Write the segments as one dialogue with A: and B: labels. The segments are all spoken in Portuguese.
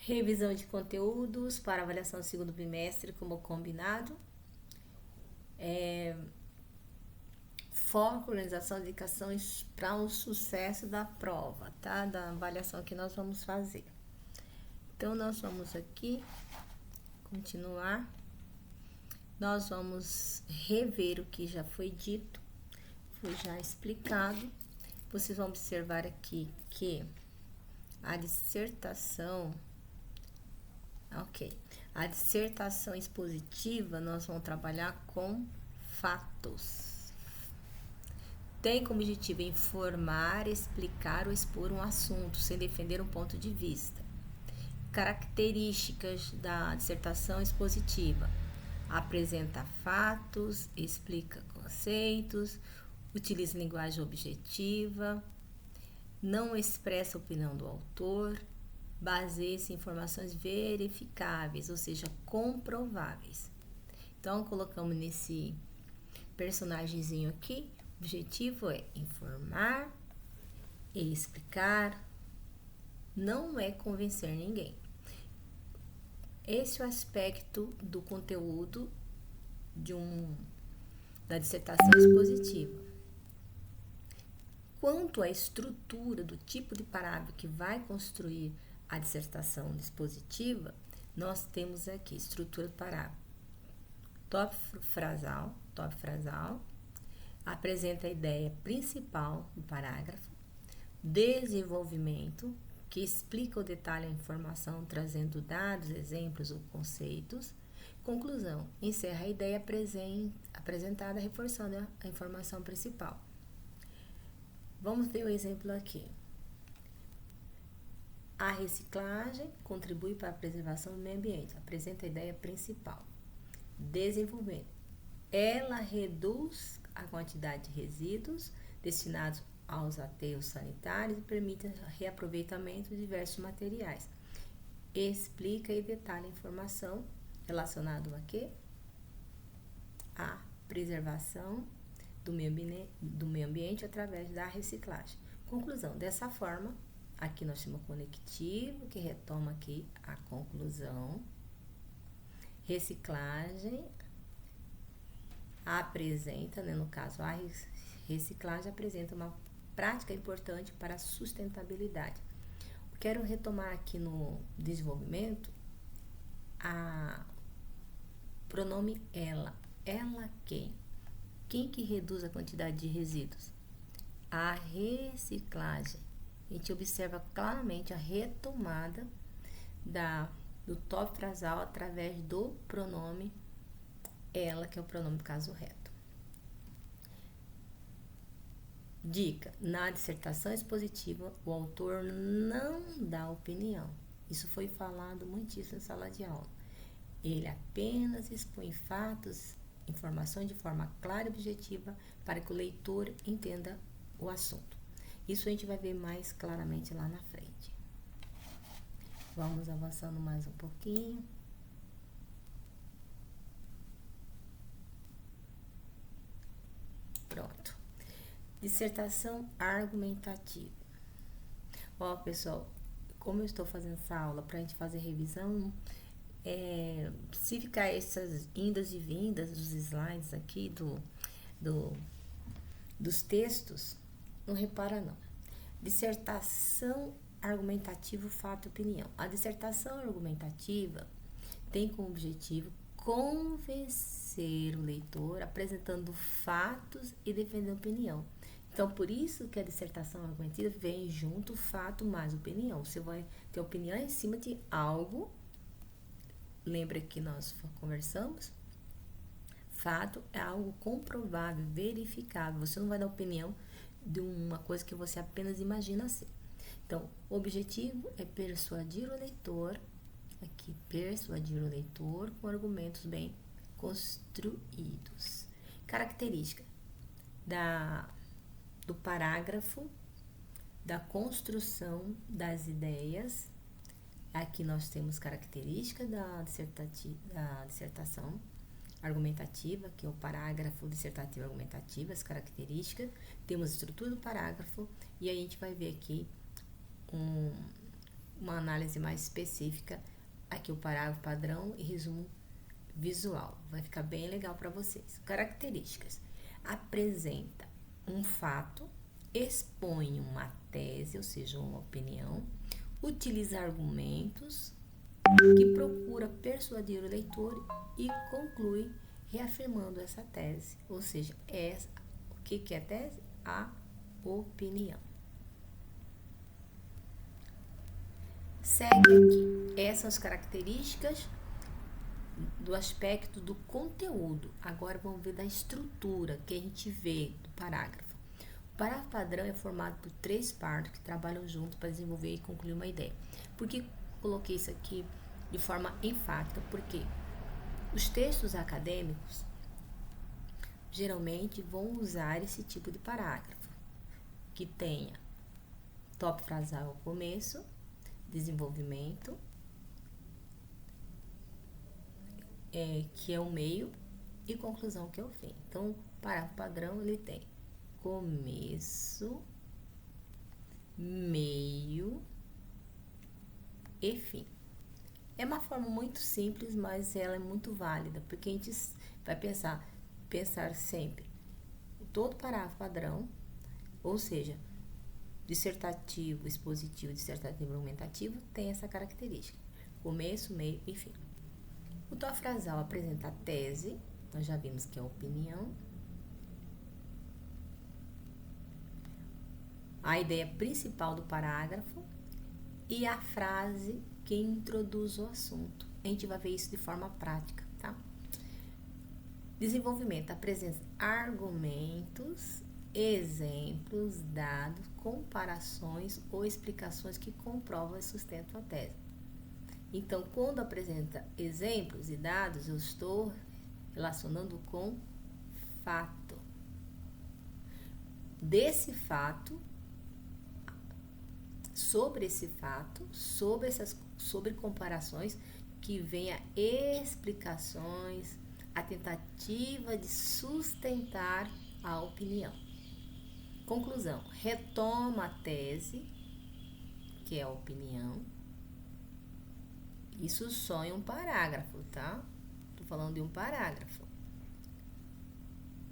A: Revisão de conteúdos para avaliação do segundo bimestre, como combinado. Foco, organização, indicações para o sucesso da prova, tá? Da avaliação que nós vamos fazer. Então, nós vamos aqui continuar. Nós vamos rever o que já foi dito, foi já explicado. Vocês vão observar aqui que a dissertação, a dissertação expositiva, nós vamos trabalhar com fatos. Tem como objetivo informar, explicar ou expor um assunto, sem defender um ponto de vista. Características da dissertação expositiva: apresenta fatos, explica conceitos, utiliza linguagem objetiva, não expressa a opinião do autor, baseia-se em informações verificáveis, ou seja, comprováveis. Então, colocamos nesse personagemzinho aqui, o objetivo é informar e explicar, não é convencer ninguém. Esse é o aspecto do conteúdo da dissertação expositiva. Quanto à estrutura do tipo de parágrafo que vai construir a dissertação expositiva, nós temos aqui estrutura do parágrafo. Tópico frasal, apresenta a ideia principal do parágrafo. Desenvolvimento, que explica ou detalha a informação, trazendo dados, exemplos ou conceitos. Conclusão, encerra a ideia apresentada, reforçando a informação principal. Vamos ver o exemplo aqui. A reciclagem contribui para a preservação do meio ambiente. Apresenta a ideia principal. Desenvolvimento. Ela reduz a quantidade de resíduos destinados aos aterros sanitários e permite reaproveitamento de diversos materiais. Explica e detalha a informação relacionada a quê? A preservação do meio ambiente através da reciclagem. Conclusão, dessa forma, aqui nós temos o conectivo, que retoma aqui a conclusão. Reciclagem apresenta, no caso, a reciclagem apresenta uma prática importante para a sustentabilidade. Quero retomar aqui no desenvolvimento a pronome ela. Ela quem? Quem que reduz a quantidade de resíduos? A reciclagem. A gente observa claramente a retomada do tópico frasal através do pronome ela, que é o pronome do caso reto. Dica: na dissertação expositiva, o autor não dá opinião. Isso foi falado muitíssimo em sala de aula. Ele apenas expõe fatos, informações de forma clara e objetiva para que o leitor entenda o assunto. Isso a gente vai ver mais claramente lá na frente. Vamos avançando mais um pouquinho. Pronto. Dissertação argumentativa. Ó, pessoal, como eu estou fazendo essa aula para a gente fazer revisão, se ficar essas indas e vindas dos slides aqui, dos textos, não repara não. Dissertação argumentativa, fato e opinião. A dissertação argumentativa tem como objetivo convencer o leitor, apresentando fatos e defendendo opinião. Então, por isso que a dissertação argumentativa vem junto fato mais opinião. Você vai ter opinião em cima de algo. Lembra que nós conversamos? Fato é algo comprovável, verificável. Você não vai dar opinião de uma coisa que você apenas imagina ser. Então, o objetivo é persuadir o leitor, com argumentos bem construídos. Característica do parágrafo, da construção das ideias. Aqui nós temos característica da dissertação argumentativa, que é o parágrafo dissertativo argumentativo, as características. Temos a estrutura do parágrafo e a gente vai ver aqui uma análise mais específica aqui o parágrafo padrão e resumo visual. Vai ficar bem legal para vocês. Características. Apresenta um fato, expõe uma tese, ou seja, uma opinião, utiliza argumentos que procura persuadir o leitor e conclui reafirmando essa tese, ou seja, o que é tese? A opinião. Segue aqui. Essas são as características do aspecto do conteúdo. Agora vamos ver da estrutura que a gente vê do parágrafo. O parágrafo padrão é formado por 3 partes que trabalham juntos para desenvolver e concluir uma ideia. Por que coloquei isso aqui de forma enfática? Porque os textos acadêmicos geralmente vão usar esse tipo de parágrafo, que tenha tópico frasal ao começo, desenvolvimento, que é o meio, e conclusão, que é o fim. Então, o parágrafo padrão ele tem começo, meio e fim. É uma forma muito simples, mas ela é muito válida, porque a gente vai pensar sempre todo parágrafo padrão, ou seja, dissertativo, expositivo, dissertativo, argumentativo, tem essa característica: começo, meio e fim. O tópico frasal apresenta a tese, nós já vimos que é a opinião, a ideia principal do parágrafo e a frase que introduz o assunto. A gente vai ver isso de forma prática, tá? Desenvolvimento apresenta argumentos, exemplos, dados, comparações ou explicações que comprovam e sustentam a tese. Então, quando apresenta exemplos e dados, eu estou relacionando com fato. Desse fato, sobre esse fato, sobre comparações, que venha explicações, a tentativa de sustentar a opinião. Conclusão: retoma a tese, que é a opinião. Isso só em um parágrafo, tá? Tô falando de um parágrafo.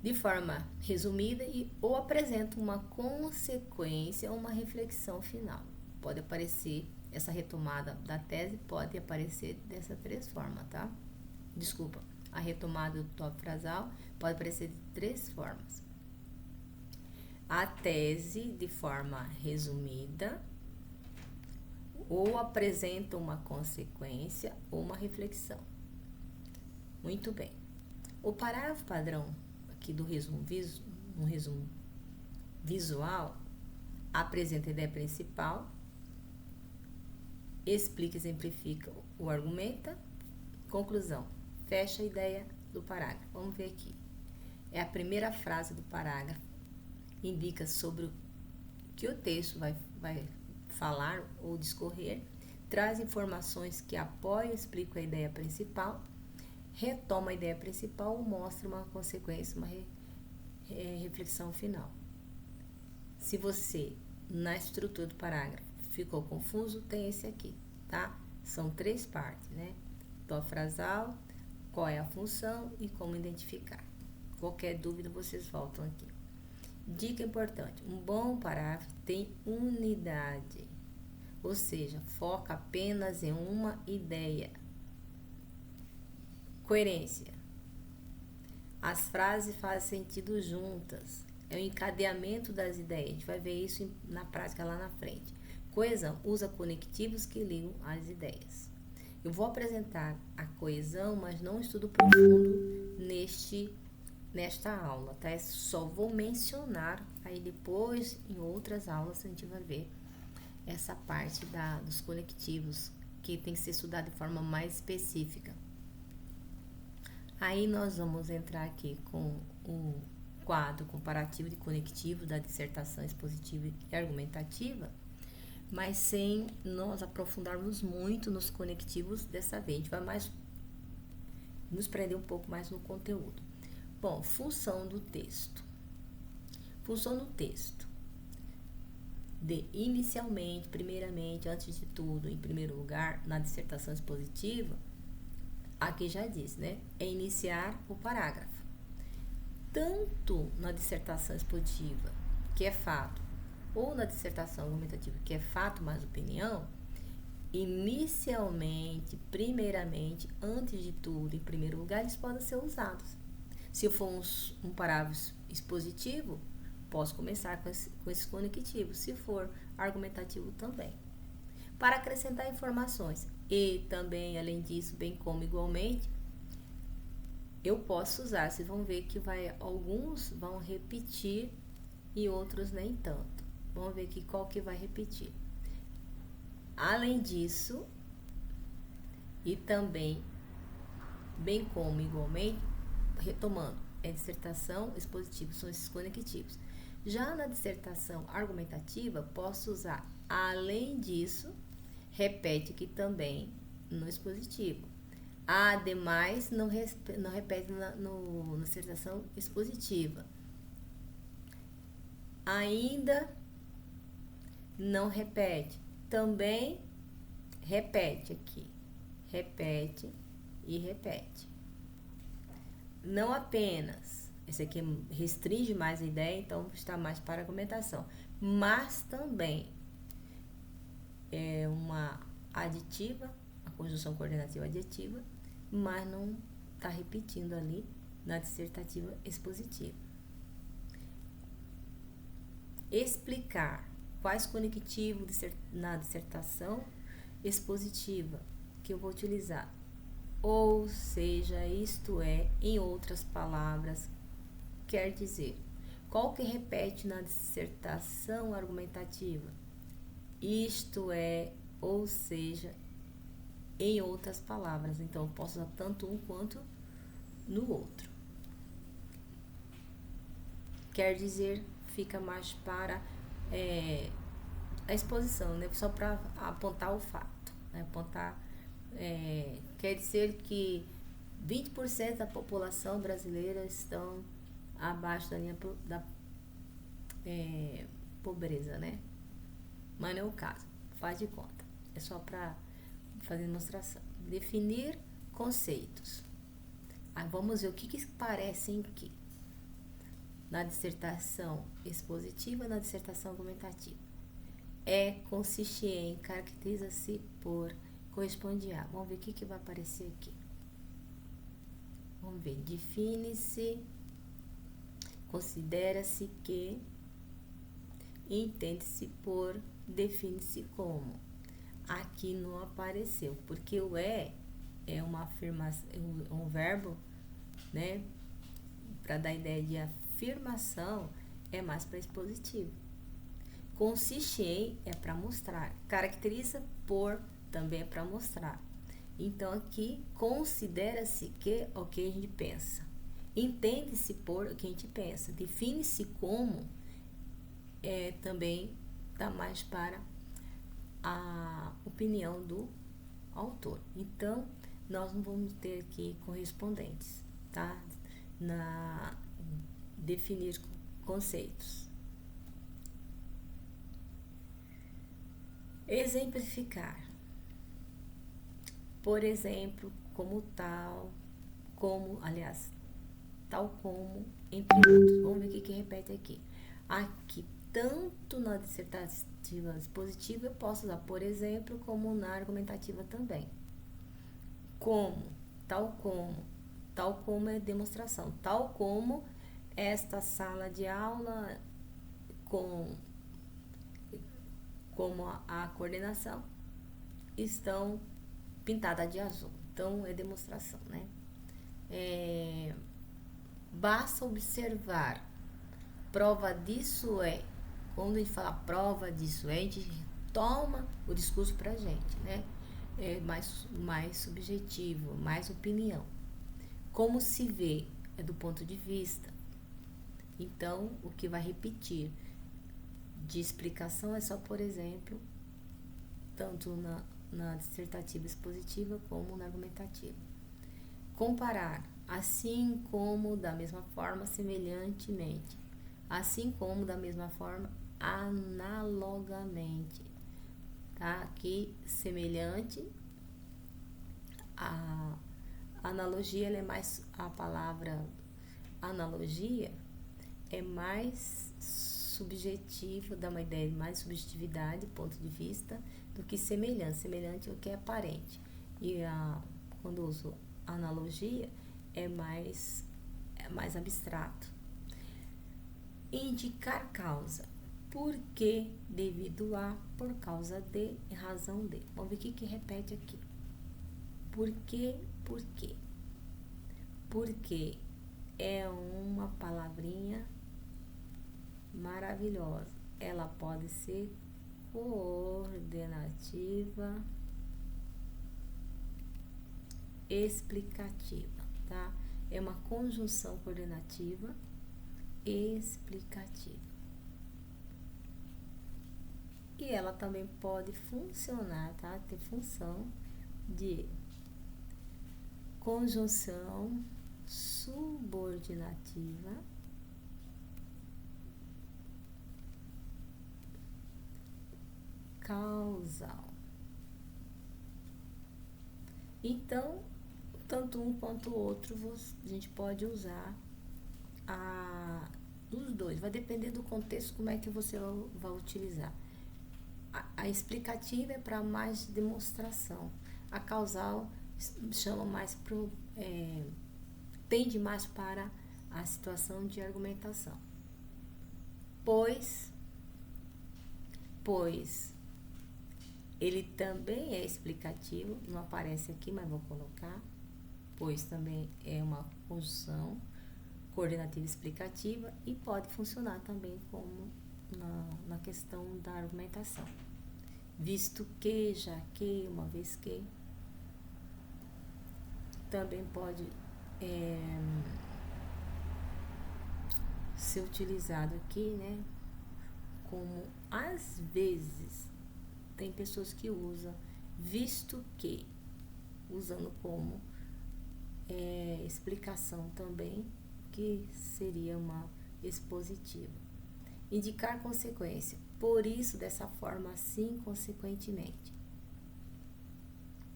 A: De forma resumida ou apresenta uma consequência ou uma reflexão final. Pode aparecer, essa retomada da tese pode aparecer dessas 3 formas, tá? Desculpa, a retomada do tópico frasal pode aparecer de 3 formas. A tese de forma resumida, ou apresenta uma consequência ou uma reflexão. Muito bem. O parágrafo padrão aqui do resumo visual apresenta a ideia principal, explica, exemplifica ou argumenta. Conclusão: fecha a ideia do parágrafo. Vamos ver aqui. É a primeira frase do parágrafo, indica sobre o que o texto vai falar ou discorrer, traz informações que apoiam e explicam a ideia principal, retoma a ideia principal ou mostra uma consequência, uma reflexão final. Se você, na estrutura do parágrafo, ficou confuso, tem esse aqui, tá? São 3 partes, né? Tópico frasal, qual é a função e como identificar. Qualquer dúvida, vocês voltam aqui. Dica importante: um bom parágrafo tem unidade, ou seja, foca apenas em uma ideia. Coerência: as frases fazem sentido juntas, é o encadeamento das ideias. A gente vai ver isso na prática lá na frente. Coesão: usa conectivos que ligam as ideias. Eu vou apresentar a coesão, mas não estudo profundo nesta aula, tá? Só vou mencionar, aí depois em outras aulas a gente vai ver essa parte dos conectivos, que tem que ser estudado de forma mais específica. Aí nós vamos entrar aqui com o quadro comparativo de conectivo da dissertação expositiva e argumentativa, mas sem nós aprofundarmos muito nos conectivos dessa vez. A gente vai nos prender um pouco mais no conteúdo. Bom, função do texto. Função do texto: de inicialmente, primeiramente, antes de tudo, em primeiro lugar, na dissertação expositiva, aqui já diz, né? É iniciar o parágrafo. Tanto na dissertação expositiva, que é fato, ou na dissertação argumentativa, que é fato mais opinião, inicialmente, primeiramente, antes de tudo, em primeiro lugar, eles podem ser usados. Se for um parágrafo expositivo, posso começar com esses conectivos. Se for argumentativo, também. Para acrescentar informações e também, além disso, bem como igualmente, eu posso usar. Vocês vão ver que alguns vão repetir e outros nem tanto. Vamos ver aqui qual que vai repetir. Além disso, e também, bem como igualmente, retomando, dissertação expositiva, são esses conectivos. Já na dissertação argumentativa, posso usar, além disso, repete aqui também no expositivo. Ademais, não repete na dissertação expositiva. Ainda não repete. Também repete aqui. Repete e repete. Não apenas, esse aqui restringe mais a ideia, então está mais para argumentação, mas também é uma aditiva, a conjunção coordenativa aditiva, mas não está repetindo ali na dissertativa expositiva. Explicar quais conectivos na dissertação expositiva que eu vou utilizar. Ou seja, isto é, em outras palavras, quer dizer, qual que repete na dissertação argumentativa? Isto é, ou seja, em outras palavras. Então, eu posso usar tanto um quanto no outro. Quer dizer, fica mais para a exposição, né? Só para apontar o fato, né? Quer dizer que 20% da população brasileira estão abaixo da linha da pobreza, né? Mas não é o caso, faz de conta. É só para fazer demonstração. Definir conceitos. Aí vamos ver o que parecem aqui. Na dissertação expositiva e na dissertação argumentativa. Consiste em, caracteriza-se por, corresponde a. Vamos ver o que vai aparecer aqui. Vamos ver. Define-se, considera-se que, entende-se por, define-se como. Aqui não apareceu, porque o é uma afirmação, um verbo, né? Para dar ideia de afirmação, é mais para expositivo. Consiste em é para mostrar. Caracteriza por também é para mostrar. Então, aqui, considera-se que o que a gente pensa. Entende-se por o que a gente pensa. Define-se como também dá mais para a opinião do autor. Então, nós não vamos ter aqui correspondentes, tá? Na definir conceitos. Exemplificar. Por exemplo, como tal, tal como, entre outros. Vamos ver o que repete aqui. Aqui, tanto na dissertativa expositiva, eu posso usar, por exemplo, como na argumentativa também. Como, tal como é demonstração, tal como esta sala de aula como a coordenação estão pintadas de azul. Então, é demonstração, né? Basta observar. Prova disso é. Quando a gente fala prova disso é, a gente toma o discurso pra gente, né? É mais subjetivo, mais opinião. Como se vê é do ponto de vista. Então, o que vai repetir de explicação é só, por exemplo, tanto na dissertativa expositiva como na argumentativa. Comparar, assim como, da mesma forma, semelhantemente. Assim como, da mesma forma, analogamente, tá? Aqui, semelhante, a analogia, ela é mais, a palavra analogia é mais subjetiva, dá uma ideia de mais subjetividade, ponto de vista, do que semelhante. Semelhante é o que é aparente. E quando eu uso analogia, é mais abstrato. Indicar causa. Por que, devido a, por causa de, em razão de. Vamos ver o que repete aqui. Por quê? Por quê? Porque é uma palavrinha maravilhosa. Ela pode ser coordenativa, explicativa, tá? É uma conjunção coordenativa explicativa. E ela também pode funcionar, tá? Ter função de conjunção subordinativa causal. Então, tanto um quanto o outro, a gente pode usar os dois. Vai depender do contexto, como é que você vai utilizar. A explicativa é para mais demonstração. A causal chama mais tende mais para a situação de argumentação. Pois ele também é explicativo, não aparece aqui, mas vou colocar. Pois também é uma conjunção coordenativa explicativa e pode funcionar também como na questão da argumentação. Visto que, já que, uma vez que, também pode ser utilizado aqui, né? Como às vezes tem pessoas que usam visto que, usando como explicação também, que seria uma expositiva. Indicar consequência. Por isso, dessa forma, assim, consequentemente.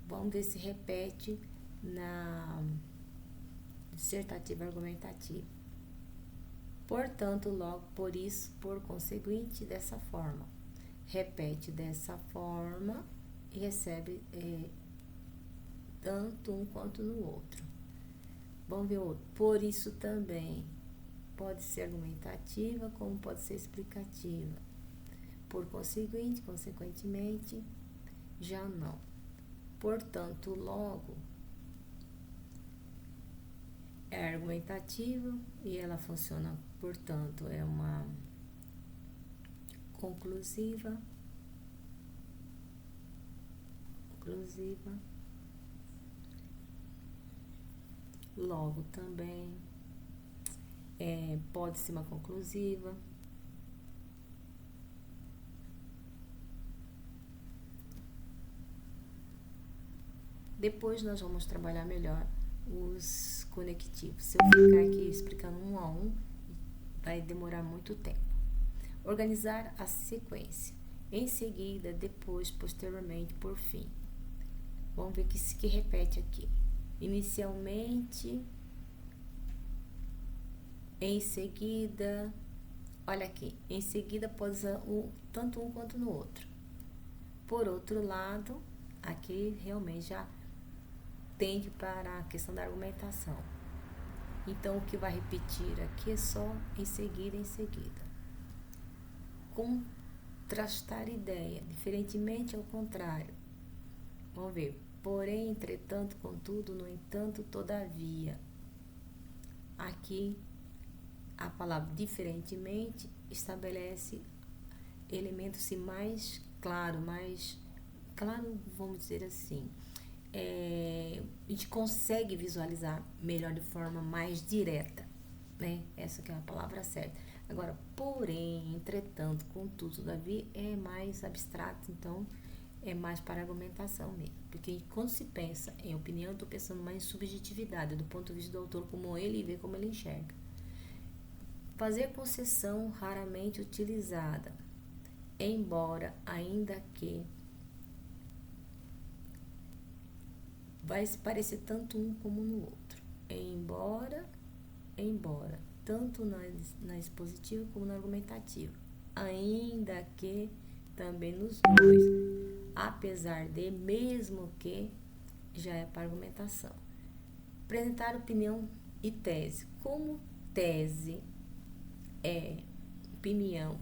A: Vamos ver se repete na dissertativa argumentativa. Portanto, logo, por isso, por conseguinte, dessa forma. Repete dessa forma e recebe tanto um quanto no outro. Vamos ver o outro. Por isso também pode ser argumentativa, como pode ser explicativa. Por conseguinte, consequentemente, já não. Portanto, logo, é argumentativa e ela funciona, portanto, é uma conclusiva, logo também pode ser uma conclusiva. Depois nós vamos trabalhar melhor os conectivos. Se eu ficar aqui explicando um a um, vai demorar muito tempo. Organizar a sequência. Em seguida, depois, posteriormente, por fim. Vamos ver que repete aqui. Inicialmente, em seguida, olha aqui, em seguida pode usar tanto um quanto no outro. Por outro lado, aqui realmente já tende para a questão da argumentação. Então, o que vai repetir aqui é só em seguida, em seguida. Contrastar ideia, diferentemente ao contrário. Vamos ver. Porém, entretanto, contudo, no entanto, todavia. Aqui, a palavra diferentemente estabelece elementos mais claro, vamos dizer assim. A gente consegue visualizar melhor de forma mais direta, né? Essa que é a palavra certa. Agora, porém, entretanto, contudo, todavia, é mais abstrato, então é mais para argumentação mesmo. Porque quando se pensa em opinião, eu estou pensando mais em subjetividade, do ponto de vista do autor, como ele vê, como ele enxerga. Fazer concessão raramente utilizada. embora, ainda que, vai se parecer tanto um como no outro. Embora, tanto na expositiva como na argumentativa. Ainda que, também nos dois. Apesar de, mesmo que, já é para argumentação. Apresentar opinião e tese. Como tese é opinião,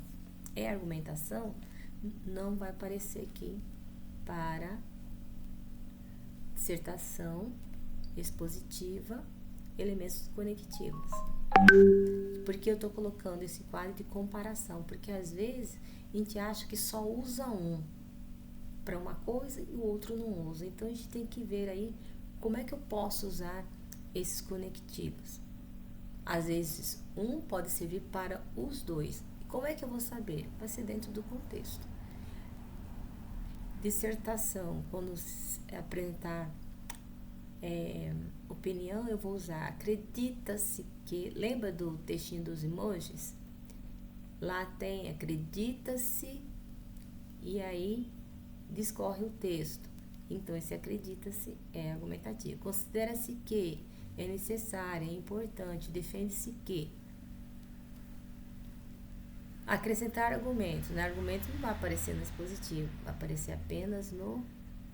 A: é argumentação, não vai aparecer aqui para dissertação expositiva, elementos conectivos. Por que eu estou colocando esse quadro de comparação? Porque às vezes a gente acha que só usa um para uma coisa e o outro não usa. Então a gente tem que ver aí como é que eu posso usar esses conectivos. Às vezes um pode servir para os dois. Como é que eu vou saber? Vai ser dentro do contexto. Dissertação, quando apresentar opinião, eu vou usar acredita-se que, lembra do textinho dos emojis? Lá tem acredita-se e aí discorre o texto. Então esse acredita-se é argumentativo. Considera-se que é necessário, é importante, defende-se que. Acrescentar argumentos. No argumento não vai aparecer no expositivo, vai aparecer apenas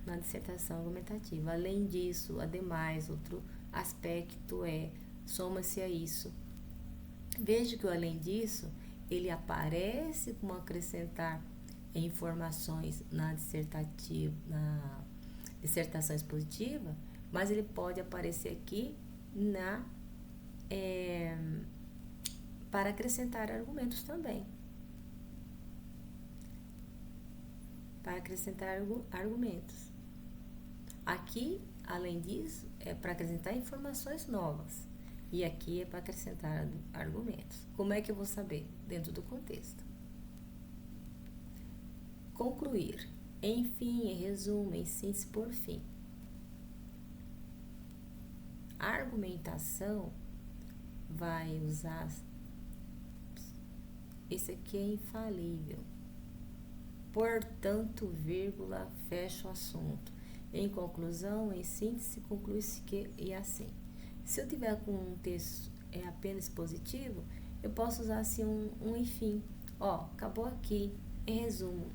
A: na dissertação argumentativa. Além disso, ademais, outro aspecto soma-se a isso. Veja que o além disso, ele aparece como acrescentar informações na dissertação expositiva, mas ele pode aparecer aqui para acrescentar argumentos também. Para acrescentar argumentos. Aqui, além disso, é para acrescentar informações novas. E aqui é para acrescentar argumentos. Como é que eu vou saber? Dentro do contexto. Concluir. Enfim, em resumo, em síntese, por fim. A argumentação vai usar... Esse aqui é infalível. Portanto, vírgula, fecha o assunto. Em conclusão, em síntese, conclui-se que e assim. Se eu tiver com um texto apenas positivo, eu posso usar assim um enfim. Acabou aqui. Em resumo,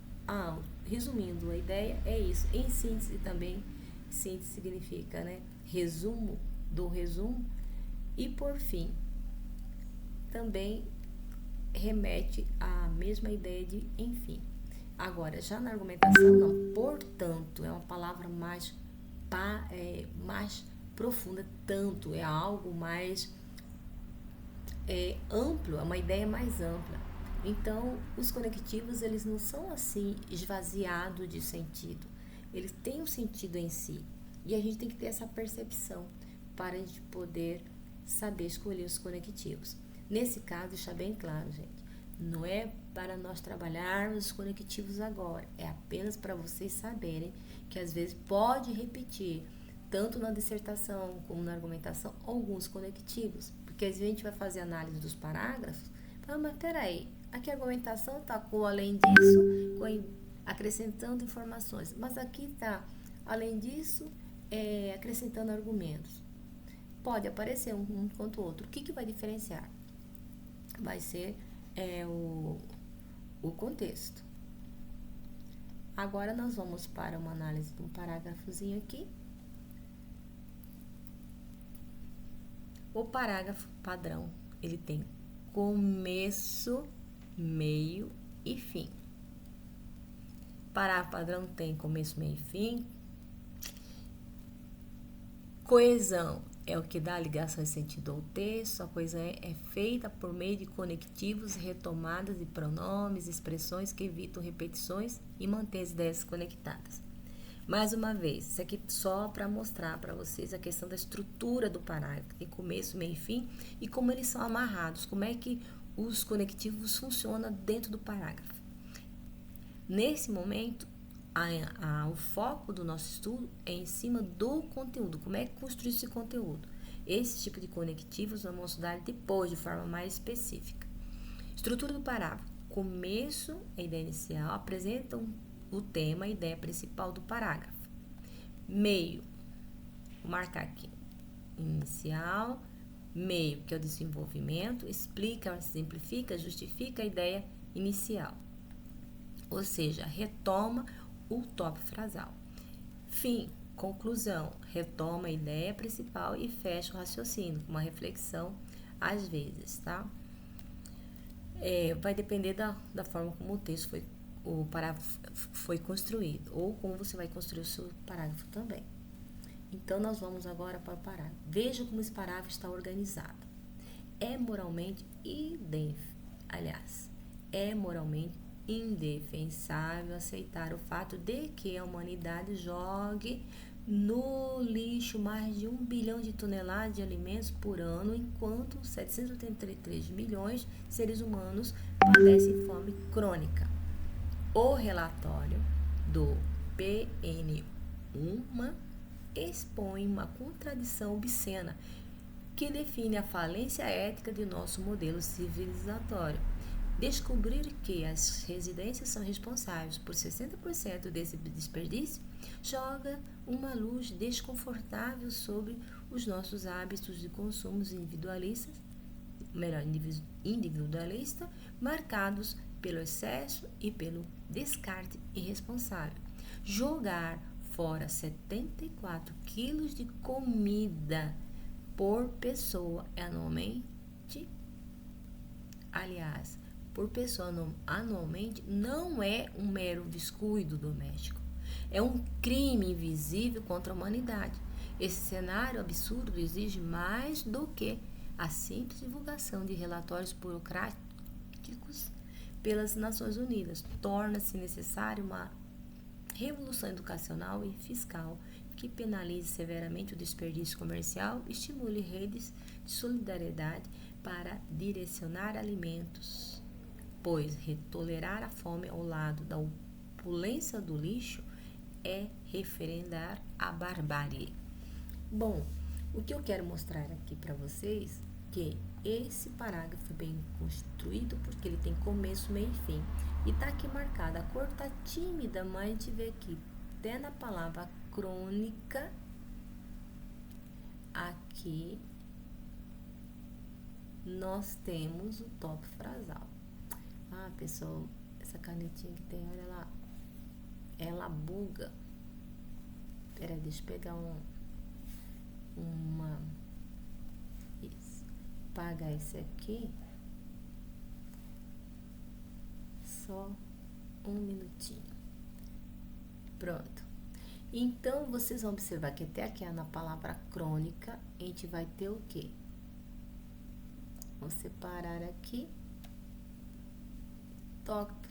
A: resumindo, a ideia é isso. Em síntese também, síntese significa, resumo do resumo. E por fim, também remete à mesma ideia de enfim. Agora, já na argumentação, não. Portanto, é uma palavra mais profunda, tanto, é algo mais amplo, é uma ideia mais ampla. Então, os conectivos, eles não são assim esvaziados de sentido. Eles têm um sentido em si. E a gente tem que ter essa percepção para a gente poder saber escolher os conectivos. Nesse caso, deixar bem claro, gente. Não é para nós trabalharmos os conectivos agora. É apenas para vocês saberem que às vezes pode repetir, tanto na dissertação como na argumentação, alguns conectivos. Porque às vezes a gente vai fazer análise dos parágrafos. Mas peraí, aqui a argumentação está com além disso, acrescentando informações. Mas aqui está, além disso, acrescentando argumentos. Pode aparecer um quanto o outro. O que vai diferenciar? Vai ser o contexto. Agora nós vamos para uma análise de um parágrafozinho aqui. O parágrafo padrão, ele tem começo, meio e fim. Parágrafo padrão tem começo, meio e fim. Coesão é o que dá ligação e sentido ao texto. A coesão é feita por meio de conectivos, retomadas de pronomes, expressões que evitam repetições e mantêm as ideias conectadas. Mais uma vez, isso aqui só para mostrar para vocês a questão da estrutura do parágrafo, tem começo, meio e fim, e como eles são amarrados, como é que os conectivos funcionam dentro do parágrafo. Nesse momento, o foco do nosso estudo é em cima do conteúdo, como é que construir esse conteúdo. Esse tipo de conectivos nós vamos estudar depois, de forma mais específica. Estrutura do parágrafo. começo, a ideia inicial, apresentam o tema, a ideia principal do parágrafo. Meio, vou marcar aqui, inicial, meio, que é o desenvolvimento, explica, simplifica, justifica a ideia inicial. Ou seja, retoma o tópico frasal. Fim, conclusão, retoma a ideia principal e fecha o raciocínio, com uma reflexão às vezes, tá? Vai depender da forma como o parágrafo foi construído, ou como você vai construir o seu parágrafo também. Então, nós vamos agora para o parágrafo. Veja como esse parágrafo está organizado. É moralmente indefensável aceitar o fato de que a humanidade jogue no lixo mais de 1 bilhão de toneladas de alimentos por ano, enquanto 783 milhões de seres humanos padecem fome crônica. O relatório do PNUMA expõe uma contradição obscena que define a falência ética de nosso modelo civilizatório. Descobrir que as residências são responsáveis por 60% desse desperdício joga uma luz desconfortável sobre os nossos hábitos de consumo individualista, marcados pelo excesso e pelo descarte irresponsável. Jogar fora 74 quilos de comida por pessoa anualmente, não é um mero descuido doméstico. É um crime invisível contra a humanidade. Esse cenário absurdo exige mais do que a simples divulgação de relatórios burocráticos pelas Nações Unidas. Torna-se necessária uma revolução educacional e fiscal que penalize severamente o desperdício comercial e estimule redes de solidariedade para direcionar alimentos, pois tolerar a fome ao lado da opulência do lixo é referendar a barbárie. Bom, o que eu quero mostrar aqui para vocês que esse parágrafo é bem construído porque ele tem começo, meio e fim. E tá aqui marcada, a cor tá tímida, mas a gente vê aqui, até na palavra crônica, aqui nós temos o tópico frasal. Ah, pessoal, essa canetinha que tem, olha lá, ela buga. Peraí, deixa eu pegar isso. Apagar esse aqui. Só um minutinho. Pronto. Então, vocês vão observar que até aqui na palavra crônica, a gente vai ter o quê? Vou separar aqui. Tópico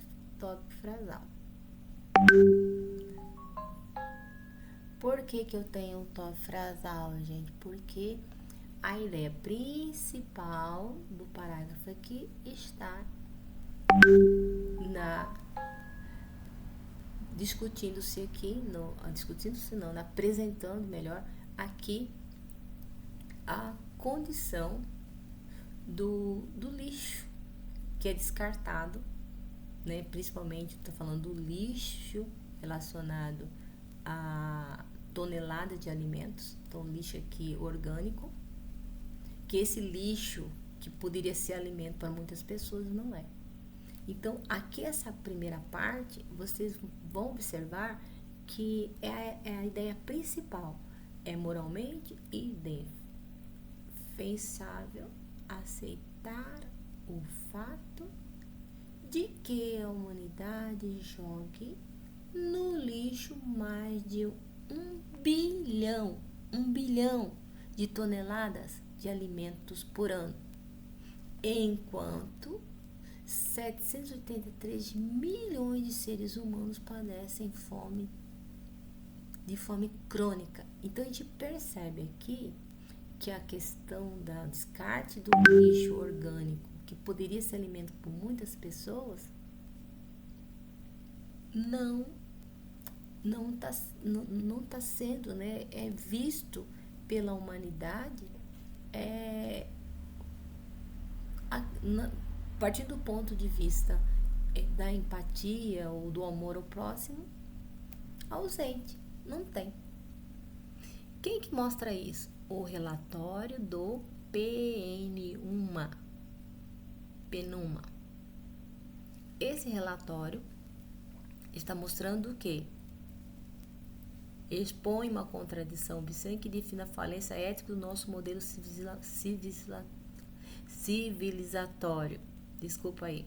A: frasal. Por que eu tenho um tópico frasal, gente? Porque a ideia principal do parágrafo aqui está apresentando melhor aqui a condição do lixo que é descartado, né? Principalmente estou falando do lixo relacionado a tonelada de alimentos, então lixo aqui orgânico, que esse lixo que poderia ser alimento para muitas pessoas não é. Então, aqui essa primeira parte, vocês vão observar que é a ideia principal. É moralmente indefensável aceitar o fato de que a humanidade jogue no lixo mais de 1 bilhão de toneladas de alimentos por ano, enquanto 783 milhões de seres humanos padecem de fome crônica. Então, a gente percebe aqui que a questão da descarte do lixo orgânico, que poderia ser alimento por muitas pessoas, não tá sendo, né, visto pela humanidade, partindo do ponto de vista da empatia ou do amor ao próximo, ausente, não tem. Quem que mostra isso? O relatório do PNUMA. Esse relatório está mostrando o quê? Expõe uma contradição obscena que define a falência ética do nosso modelo civilizatório. Desculpa aí.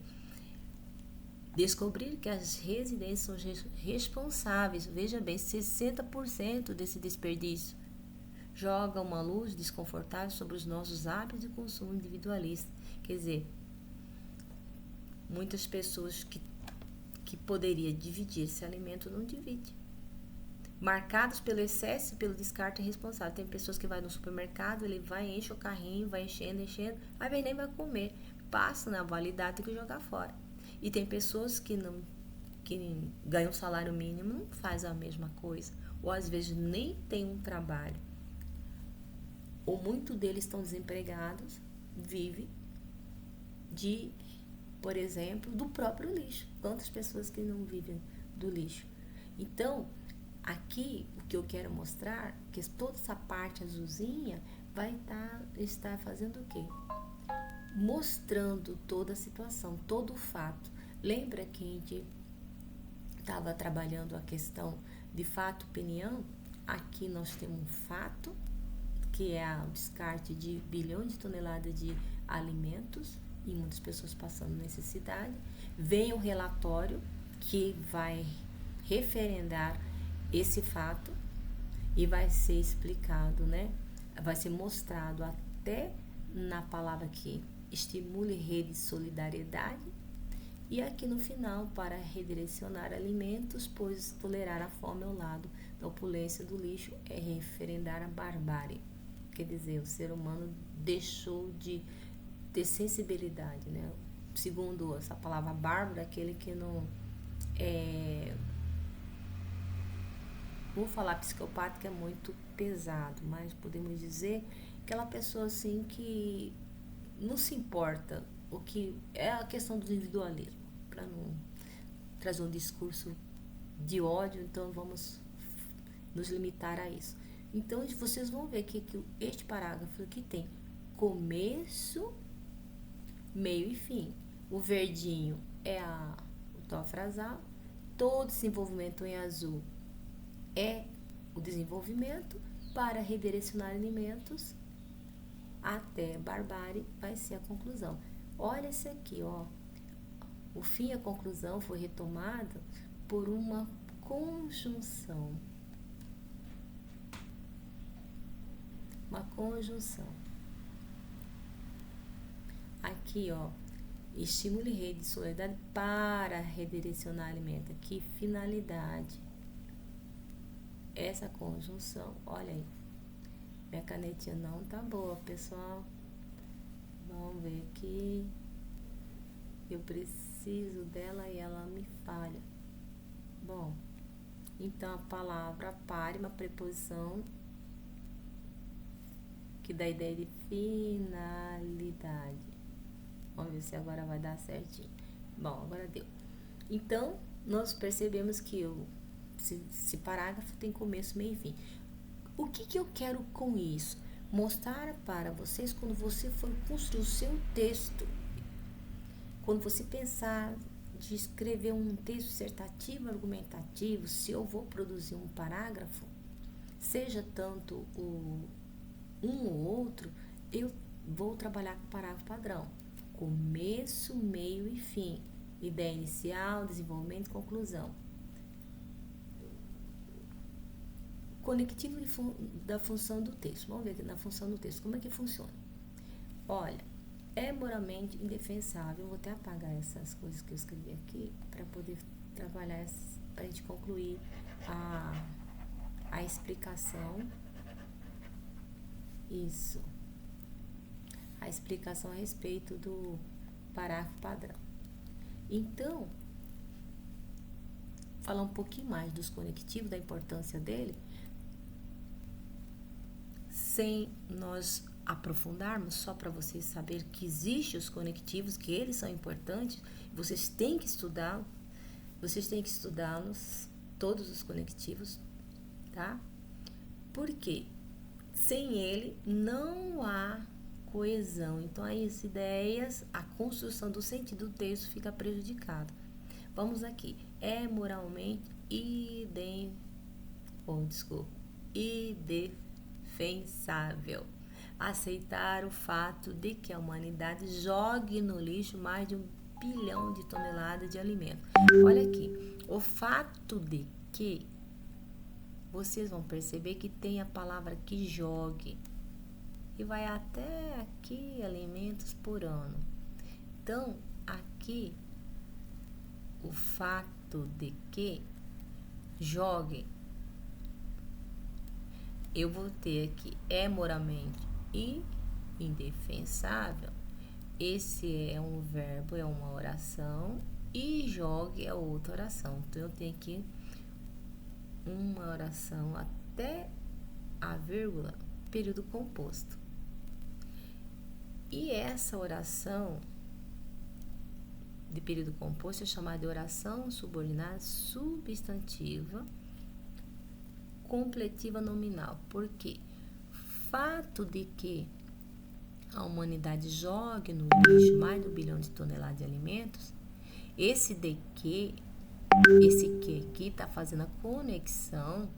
A: Descobrir que as residências são responsáveis, veja bem, 60% desse desperdício. Joga uma luz desconfortável sobre os nossos hábitos de consumo individualista. Quer dizer, muitas pessoas que poderiam dividir esse alimento não dividem. Marcados pelo excesso e pelo descarte irresponsável. Tem pessoas que vai no supermercado, ele vai, enche o carrinho, vai enchendo, às vezes nem vai comer. Passa na validade, tem que jogar fora. E tem pessoas que ganham salário mínimo, não faz a mesma coisa. Ou às vezes nem tem um trabalho. Ou muitos deles estão desempregados, vivem por exemplo, do próprio lixo. Quantas pessoas que não vivem do lixo? Então, aqui o que eu quero mostrar, que toda essa parte azulzinha vai estar fazendo o quê? Mostrando toda a situação, todo o fato. Lembra que a gente estava trabalhando a questão de fato e opinião? Aqui nós temos um fato, que é o descarte de bilhões de toneladas de alimentos e muitas pessoas passando necessidade. Vem o relatório que vai referendar esse fato e vai ser explicado, né? Vai ser mostrado até na palavra aqui, estimule rede de solidariedade, e aqui no final, para redirecionar alimentos, pois tolerar a fome ao lado da opulência do lixo é referendar a barbárie. Quer dizer, o ser humano deixou de ter sensibilidade, né? Segundo essa palavra bárbaro, aquele que não vou falar psicopata, que é muito pesado, mas podemos dizer aquela pessoa assim que não se importa, o que é a questão do individualismo, para não trazer um discurso de ódio, então vamos nos limitar a isso. Então vocês vão ver que este parágrafo aqui tem começo, meio e fim. O verdinho é o tó frasal, todo desenvolvimento em azul é o desenvolvimento para redirecionar alimentos até barbárie vai ser a conclusão. Olha esse aqui, ó. O fim e a conclusão foi retomada por uma conjunção. Uma conjunção. Aqui, ó. Estímulo e rede de solidariedade para redirecionar alimento. Que finalidade. Essa conjunção, olha aí. Minha canetinha não tá boa, pessoal. Vamos ver aqui. Eu preciso dela e ela me falha. Bom, então a palavra pare, uma preposição que dá a ideia de finalidade. Vamos ver se agora vai dar certinho. Bom, agora deu. Então, nós percebemos que esse parágrafo tem começo, meio e fim. O que eu quero com isso? Mostrar para vocês, quando você for construir o seu texto, quando você pensar de escrever um texto dissertativo, argumentativo, se eu vou produzir um parágrafo, seja tanto um ou outro, eu vou trabalhar com o parágrafo padrão. Começo, meio e fim. Ideia inicial, desenvolvimento e conclusão. Conectivo da função do texto. Vamos ver aqui na função do texto, como é que funciona. Olha, é moralmente indefensável, vou até apagar essas coisas que eu escrevi aqui, para poder trabalhar, para a gente concluir a explicação. Isso. A explicação a respeito do parágrafo padrão. Então, falar um pouquinho mais dos conectivos, da importância dele, sem nós aprofundarmos, só para vocês saberem que existem os conectivos, que eles são importantes, vocês têm que estudar, todos os conectivos, tá? Porque sem ele não há coesão. Então, as ideias, a construção do sentido do texto fica prejudicada. Vamos aqui. É moralmente indefensável aceitar o fato de que a humanidade jogue no lixo mais de 1 bilhão de toneladas de alimento. Olha aqui, o fato de que vocês vão perceber que tem a palavra que jogue e vai até aqui alimentos por ano. Então, aqui o fato de que jogue, eu vou ter aqui é moralmente indefensável. Esse é um verbo, é uma oração, e jogue é outra oração. Então, eu tenho aqui uma oração até a vírgula, período composto. E essa oração de período composto é chamada de oração subordinada substantiva completiva nominal. Por quê? Fato de que a humanidade jogue no lixo mais de 1 bilhão de toneladas de alimentos, esse que aqui está fazendo a conexão,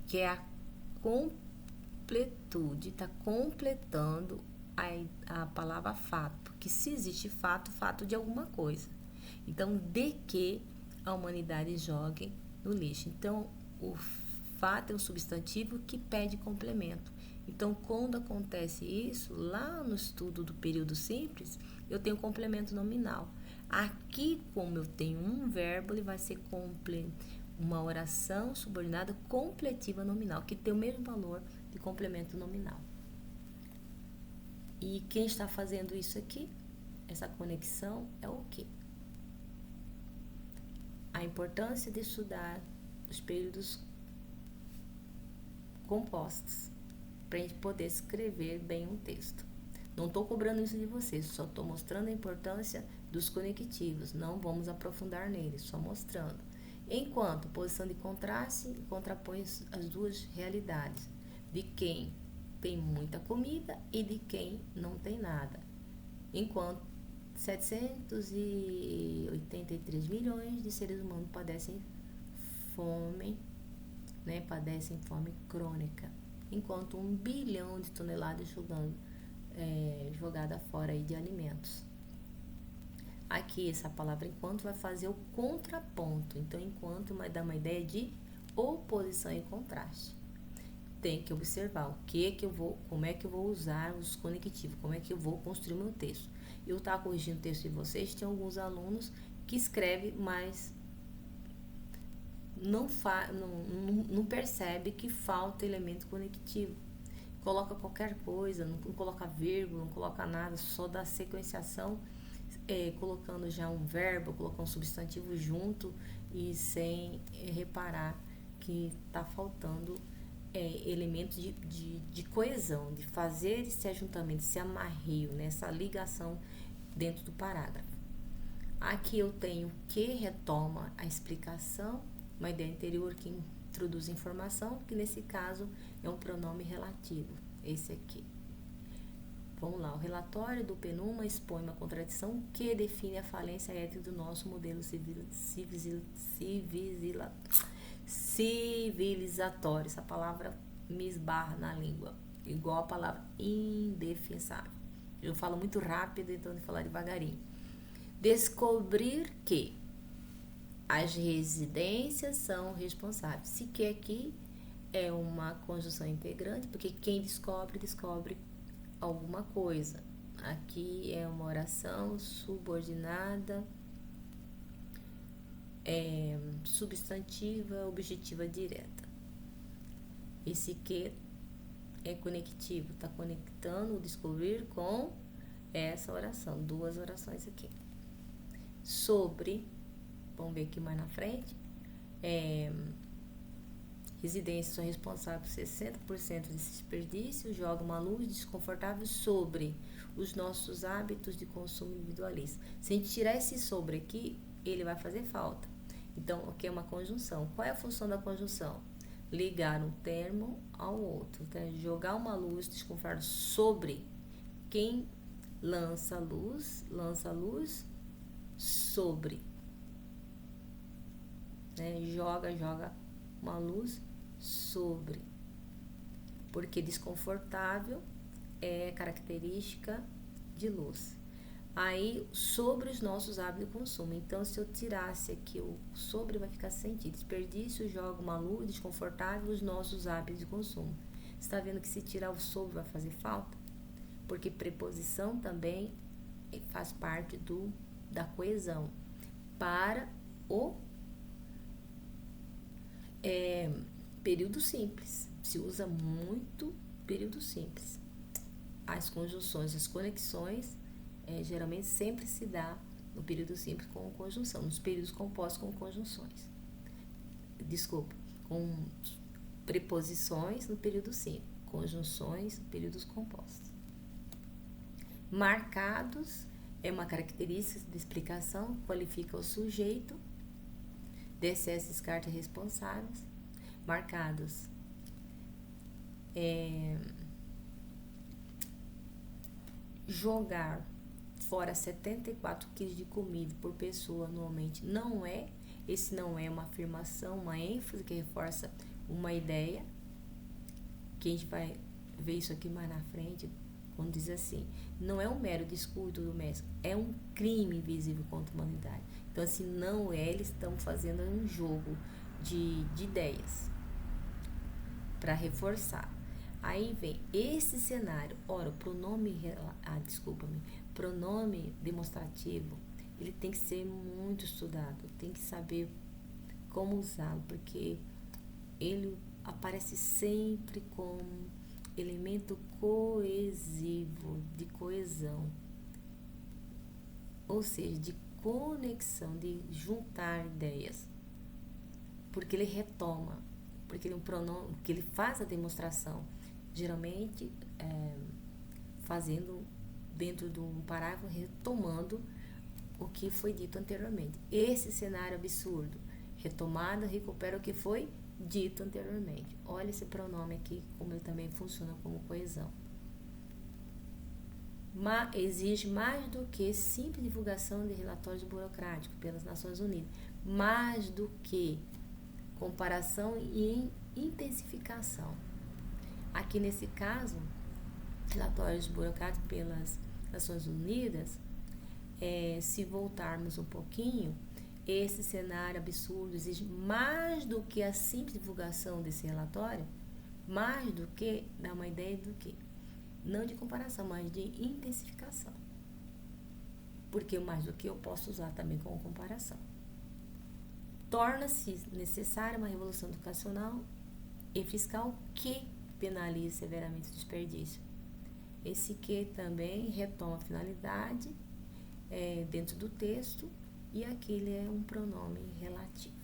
A: que é a completude, está completando a palavra fato, que se existe fato de alguma coisa. Então, de que a humanidade jogue no lixo. Então, o fato é um substantivo que pede complemento. Então, quando acontece isso, lá no estudo do período simples, eu tenho complemento nominal. Aqui, como eu tenho um verbo, ele vai ser uma oração subordinada completiva nominal, que tem o mesmo valor de complemento nominal. E quem está fazendo isso aqui, essa conexão, é o quê? A importância de estudar os períodos compostos, para a gente poder escrever bem um texto. Não estou cobrando isso de vocês, só estou mostrando a importância dos conectivos. Não vamos aprofundar neles, só mostrando. Enquanto posição de contraste contrapõe as duas realidades, de quem tem muita comida e de quem não tem nada. Enquanto 783 milhões de seres humanos padecem fome, padecem fome crônica, enquanto 1 bilhão de toneladas jogada fora aí de alimentos. Aqui essa palavra enquanto vai fazer o contraponto. Então, enquanto vai dar uma ideia de oposição e contraste. Tem que observar como é que eu vou usar os conectivos, como é que eu vou construir meu texto. Eu estava corrigindo o texto de vocês, tem alguns alunos que escrevem, mas não percebe que falta elemento conectivo. Coloca qualquer coisa, não coloca vírgula, não coloca nada, só dá sequenciação, colocando já um verbo, colocando um substantivo junto e sem reparar que está faltando elementos de coesão, de fazer esse ajuntamento, esse amarrio, essa ligação dentro do parágrafo. Aqui eu tenho que retoma a explicação, uma ideia anterior que introduz informação, que nesse caso é um pronome relativo, esse aqui. Vamos lá, o relatório do PNUMA expõe uma contradição que define a falência ética do nosso modelo civilizatório. Essa palavra me esbarra na língua, igual a palavra indefensável. Eu falo muito rápido, então vou falar devagarinho. Descobrir que as residências são responsáveis. Se que aqui é uma conjunção integrante, porque quem descobre alguma coisa. Aqui é uma oração subordinada, substantiva, objetiva direta. Esse que é conectivo, está conectando o descobrir com essa oração, duas orações aqui. Sobre, vamos ver aqui mais na frente, residências são responsáveis por 60% desse desperdício, joga uma luz desconfortável sobre os nossos hábitos de consumo individualista. Se a gente tirar esse sobre aqui, ele vai fazer falta. Então, o que é uma conjunção? Qual é a função da conjunção? Ligar um termo ao outro. Então, jogar uma luz desconfortável sobre quem lança luz sobre. Né? Joga uma luz sobre. Porque desconfortável é característica de luz. Aí, sobre os nossos hábitos de consumo. Então, se eu tirasse aqui o sobre, vai ficar sem sentido. Desperdício, joga uma luz desconfortável, os nossos hábitos de consumo. Você está vendo que se tirar o sobre vai fazer falta? Porque preposição também faz parte da coesão. Para o período simples. Se usa muito período simples. As conjunções, as conexões, geralmente sempre se dá no período simples com conjunção, nos períodos compostos com conjunções. Com preposições no período simples, conjunções no períodos compostos. Marcados é uma característica de explicação, qualifica o sujeito, DCS descarta responsáveis. Marcados jogar fora 74 kg de comida por pessoa anualmente esse não é uma afirmação, uma ênfase que reforça uma ideia, que a gente vai ver isso aqui mais na frente, quando diz assim, não é um mero descuido do mestre, é um crime invisível contra a humanidade. Então, assim, não é, eles estão fazendo um jogo de ideias para reforçar. Aí vem esse cenário, ora, o pronome demonstrativo, ele tem que ser muito estudado, tem que saber como usá-lo, porque ele aparece sempre como elemento coesivo, de coesão, ou seja, de conexão, de juntar ideias, porque ele retoma, porque ele é um pronome, que ele faz a demonstração, geralmente fazendo dentro de um parágrafo, retomando o que foi dito anteriormente. Esse cenário absurdo, retomada, recupera o que foi dito anteriormente. Olha esse pronome aqui, como ele também funciona como coesão. Exige mais do que simples divulgação de relatórios burocráticos pelas Nações Unidas, mais do que comparação e intensificação. Aqui nesse caso, relatórios burocráticos pelas Nações Unidas, se voltarmos um pouquinho, esse cenário absurdo exige mais do que a simples divulgação desse relatório, mais do que, dá uma ideia do que, não de comparação, mas de intensificação. Porque o mais do que eu posso usar também como comparação. Torna-se necessária uma revolução educacional e fiscal que penalize severamente o desperdício. Esse que também retoma a finalidade dentro do texto, e aquele é um pronome relativo,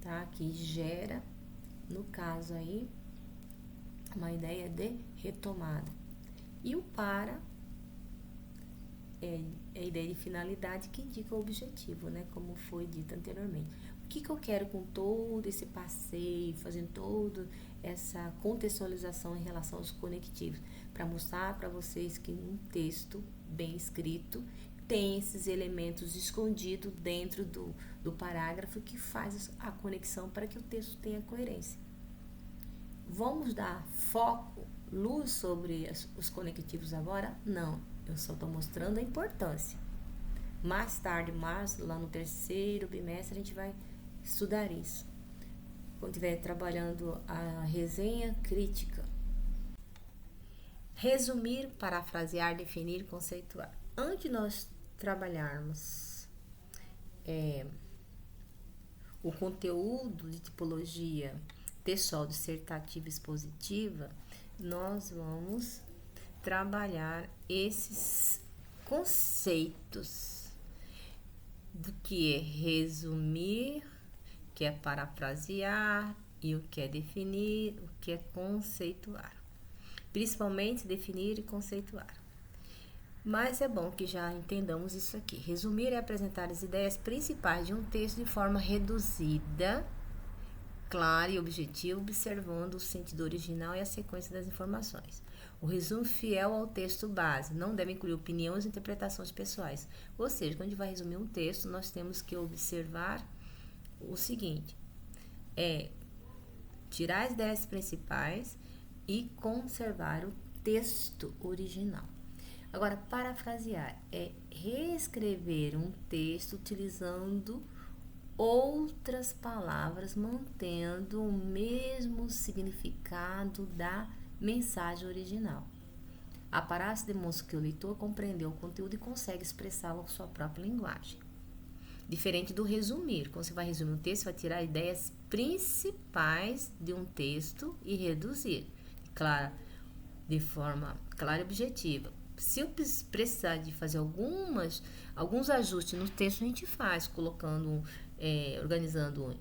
A: tá? Que gera, no caso aí, uma ideia de retomada. E o para é a ideia de finalidade que indica o objetivo, né? Como foi dito anteriormente. O que eu quero com todo esse passeio, fazendo toda essa contextualização em relação aos conectivos? Para mostrar para vocês que um texto bem escrito tem esses elementos escondidos dentro do parágrafo que faz a conexão para que o texto tenha coerência. Vamos dar foco, luz sobre os conectivos agora? Não, eu só estou mostrando a importância. Mais tarde, março, lá no terceiro bimestre, a gente vai estudar isso. Quando estiver trabalhando a resenha crítica. Resumir, parafrasear, definir, conceituar. Antes de nós trabalharmos o conteúdo de tipologia textual, dissertativa, expositiva, nós vamos trabalhar esses conceitos do que é resumir, que é parafrasear e o que é definir, o que é conceituar. Principalmente definir e conceituar. Mas é bom que já entendamos isso aqui. Resumir é apresentar as ideias principais de um texto de forma reduzida, clara e objetiva, observando o sentido original e a sequência das informações. O resumo fiel ao texto base, não deve incluir opiniões e interpretações pessoais. Ou seja, quando a gente vai resumir um texto, nós temos que observar o seguinte, tirar as ideias principais e conservar o texto original. Agora, parafrasear é reescrever um texto utilizando outras palavras, mantendo o mesmo significado da mensagem original. A paráfrase demonstra que o leitor compreendeu o conteúdo e consegue expressá-lo com sua própria linguagem. Diferente do resumir. Quando você vai resumir um texto, você vai tirar ideias principais de um texto e reduzir, de forma clara e objetiva. Se eu precisar de fazer alguns ajustes no texto, a gente faz, organizando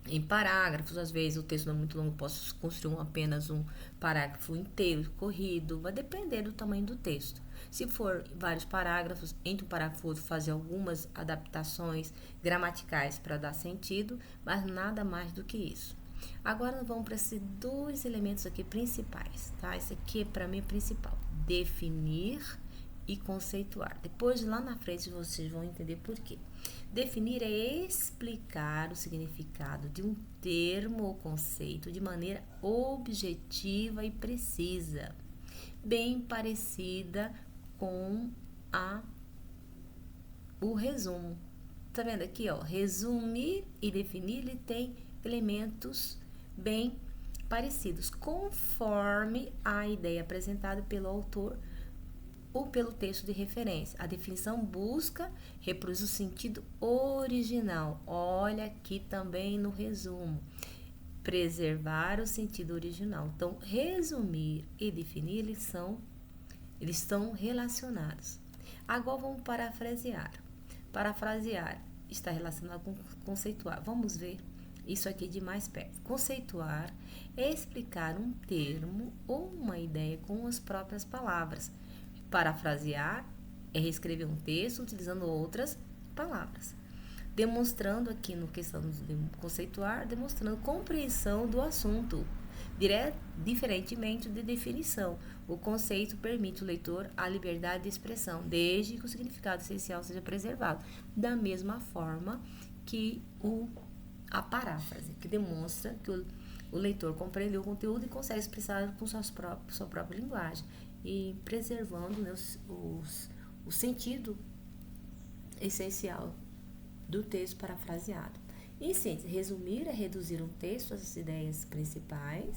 A: em parágrafos. Às vezes o texto não é muito longo, posso construir apenas um parágrafo inteiro, corrido, vai depender do tamanho do texto. Se for vários parágrafos, entre um parágrafo e outro, fazer algumas adaptações gramaticais para dar sentido, mas nada mais do que isso. Agora nós vamos para esses dois elementos aqui principais, tá? Esse aqui para mim é principal, definir e conceituar. Depois, lá na frente, vocês vão entender por quê. Definir é explicar o significado de um termo ou conceito de maneira objetiva e precisa, bem parecida com o resumo. Tá vendo aqui, ó? Resumir e definir, ele tem elementos bem parecidos, conforme a ideia apresentada pelo autor ou pelo texto de referência. A definição busca reproduzir o sentido original. Olha aqui também no resumo. Preservar o sentido original. Então, resumir e definir, eles estão relacionados. Agora vamos parafrasear. Parafrasear está relacionado com conceituar. Vamos ver isso aqui de mais perto. Conceituar é explicar um termo ou uma ideia com as próprias palavras. Parafrasear é reescrever um texto utilizando outras palavras. Demonstrando aqui no questão de conceituar, demonstrando compreensão do assunto. Diferentemente de definição, o conceito permite ao leitor a liberdade de expressão, desde que o significado essencial seja preservado. Da mesma forma que a paráfrase, que demonstra que o leitor compreendeu o conteúdo e consegue expressar com sua própria linguagem, e preservando, né, o sentido essencial do texto parafraseado. Em síntese, resumir é reduzir um texto às ideias principais,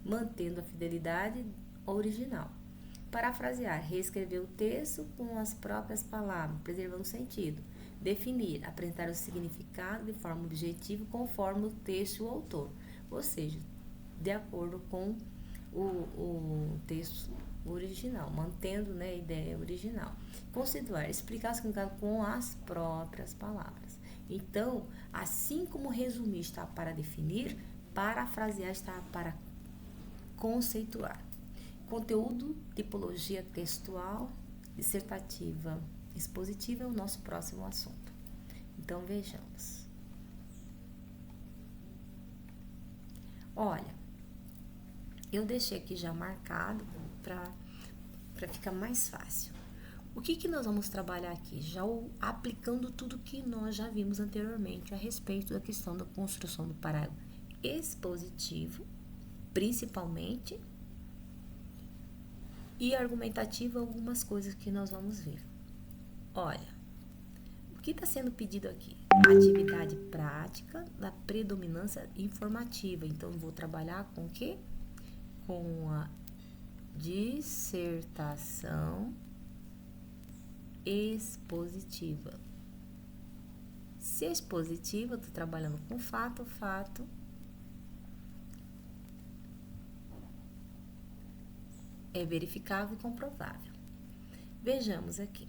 A: mantendo a fidelidade original. Parafrasear, reescrever o texto com as próprias palavras, preservando o sentido. Definir, apresentar o significado de forma objetiva conforme o texto e o autor, ou seja, de acordo com o texto original, mantendo, né, a ideia original. Conceituar, explicar o significado com as próprias palavras. Então, assim como resumir está para definir, parafrasear está para conceituar. Conteúdo, tipologia textual, dissertativa, expositiva é o nosso próximo assunto. Então, vejamos. Olha, eu deixei aqui já marcado para ficar mais fácil. O que nós vamos trabalhar aqui? Já aplicando tudo que nós já vimos anteriormente a respeito da questão da construção do parágrafo expositivo, principalmente, e argumentativo, algumas coisas que nós vamos ver. Olha, o que está sendo pedido aqui? Atividade prática da predominância informativa. Então, eu vou trabalhar com o quê? Com a dissertação expositiva. Se é expositiva, eu estou trabalhando com fato é verificável e comprovável. Vejamos aqui.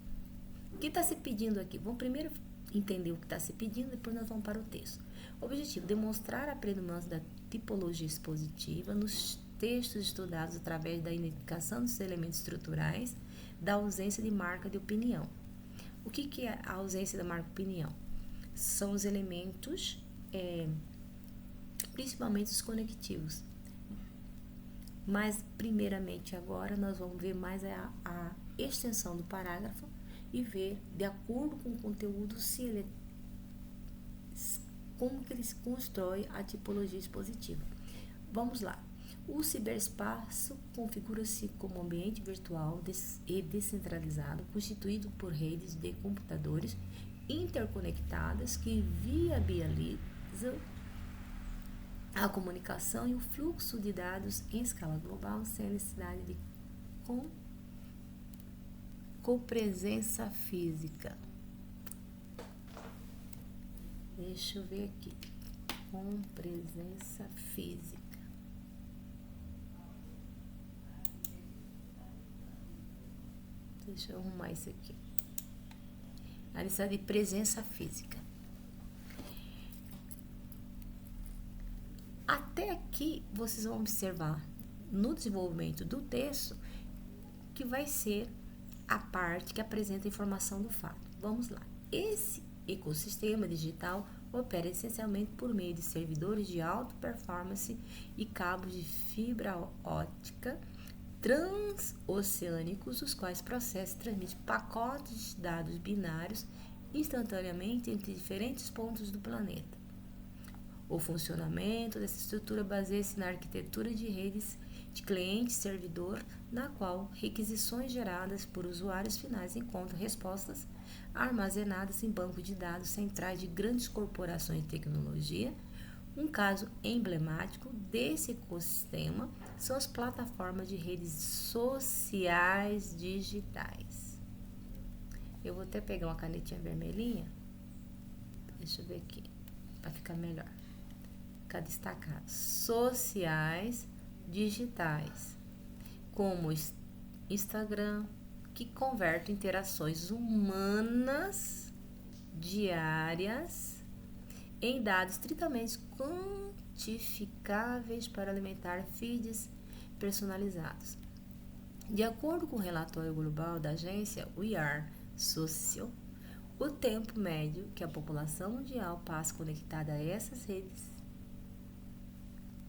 A: O que está se pedindo aqui? Vamos primeiro entender o que está se pedindo, depois nós vamos para o texto. Objetivo: demonstrar a predominância da tipologia expositiva nos textos estudados através da identificação dos elementos estruturais da ausência de marca de opinião. O que é a ausência da marca de opinião? São os elementos, principalmente os conectivos. Mas, primeiramente, agora nós vamos ver mais a extensão do parágrafo e ver, de acordo com o conteúdo, como que ele se constrói a tipologia expositiva. Vamos lá. O ciberespaço configura-se como um ambiente virtual e descentralizado, constituído por redes de computadores interconectadas que viabilizam a comunicação e o fluxo de dados em escala global sem necessidade de copresença física. Deixa eu ver aqui. Com presença física. Deixa eu arrumar isso aqui. A necessidade de presença física. Até aqui, vocês vão observar no desenvolvimento do texto que vai ser a parte que apresenta a informação do fato. Vamos lá. Esse ecossistema digital opera essencialmente por meio de servidores de alta performance e cabos de fibra óptica transoceânicos, os quais processam e transmitem pacotes de dados binários instantaneamente entre diferentes pontos do planeta. O funcionamento dessa estrutura baseia-se na arquitetura de redes de cliente-servidor, na qual requisições geradas por usuários finais encontram respostas armazenadas em bancos de dados centrais de grandes corporações de tecnologia. Um caso emblemático desse ecossistema são as plataformas de redes sociais digitais. Eu vou até pegar uma canetinha vermelhinha. Deixa eu ver aqui, para ficar melhor. Ficar destacado. Sociais digitais, como Instagram, que converte interações humanas diárias em dados estritamente quantificáveis para alimentar feeds personalizados. De acordo com o relatório global da agência We Are Social, o tempo médio que a população mundial passa conectada a essas redes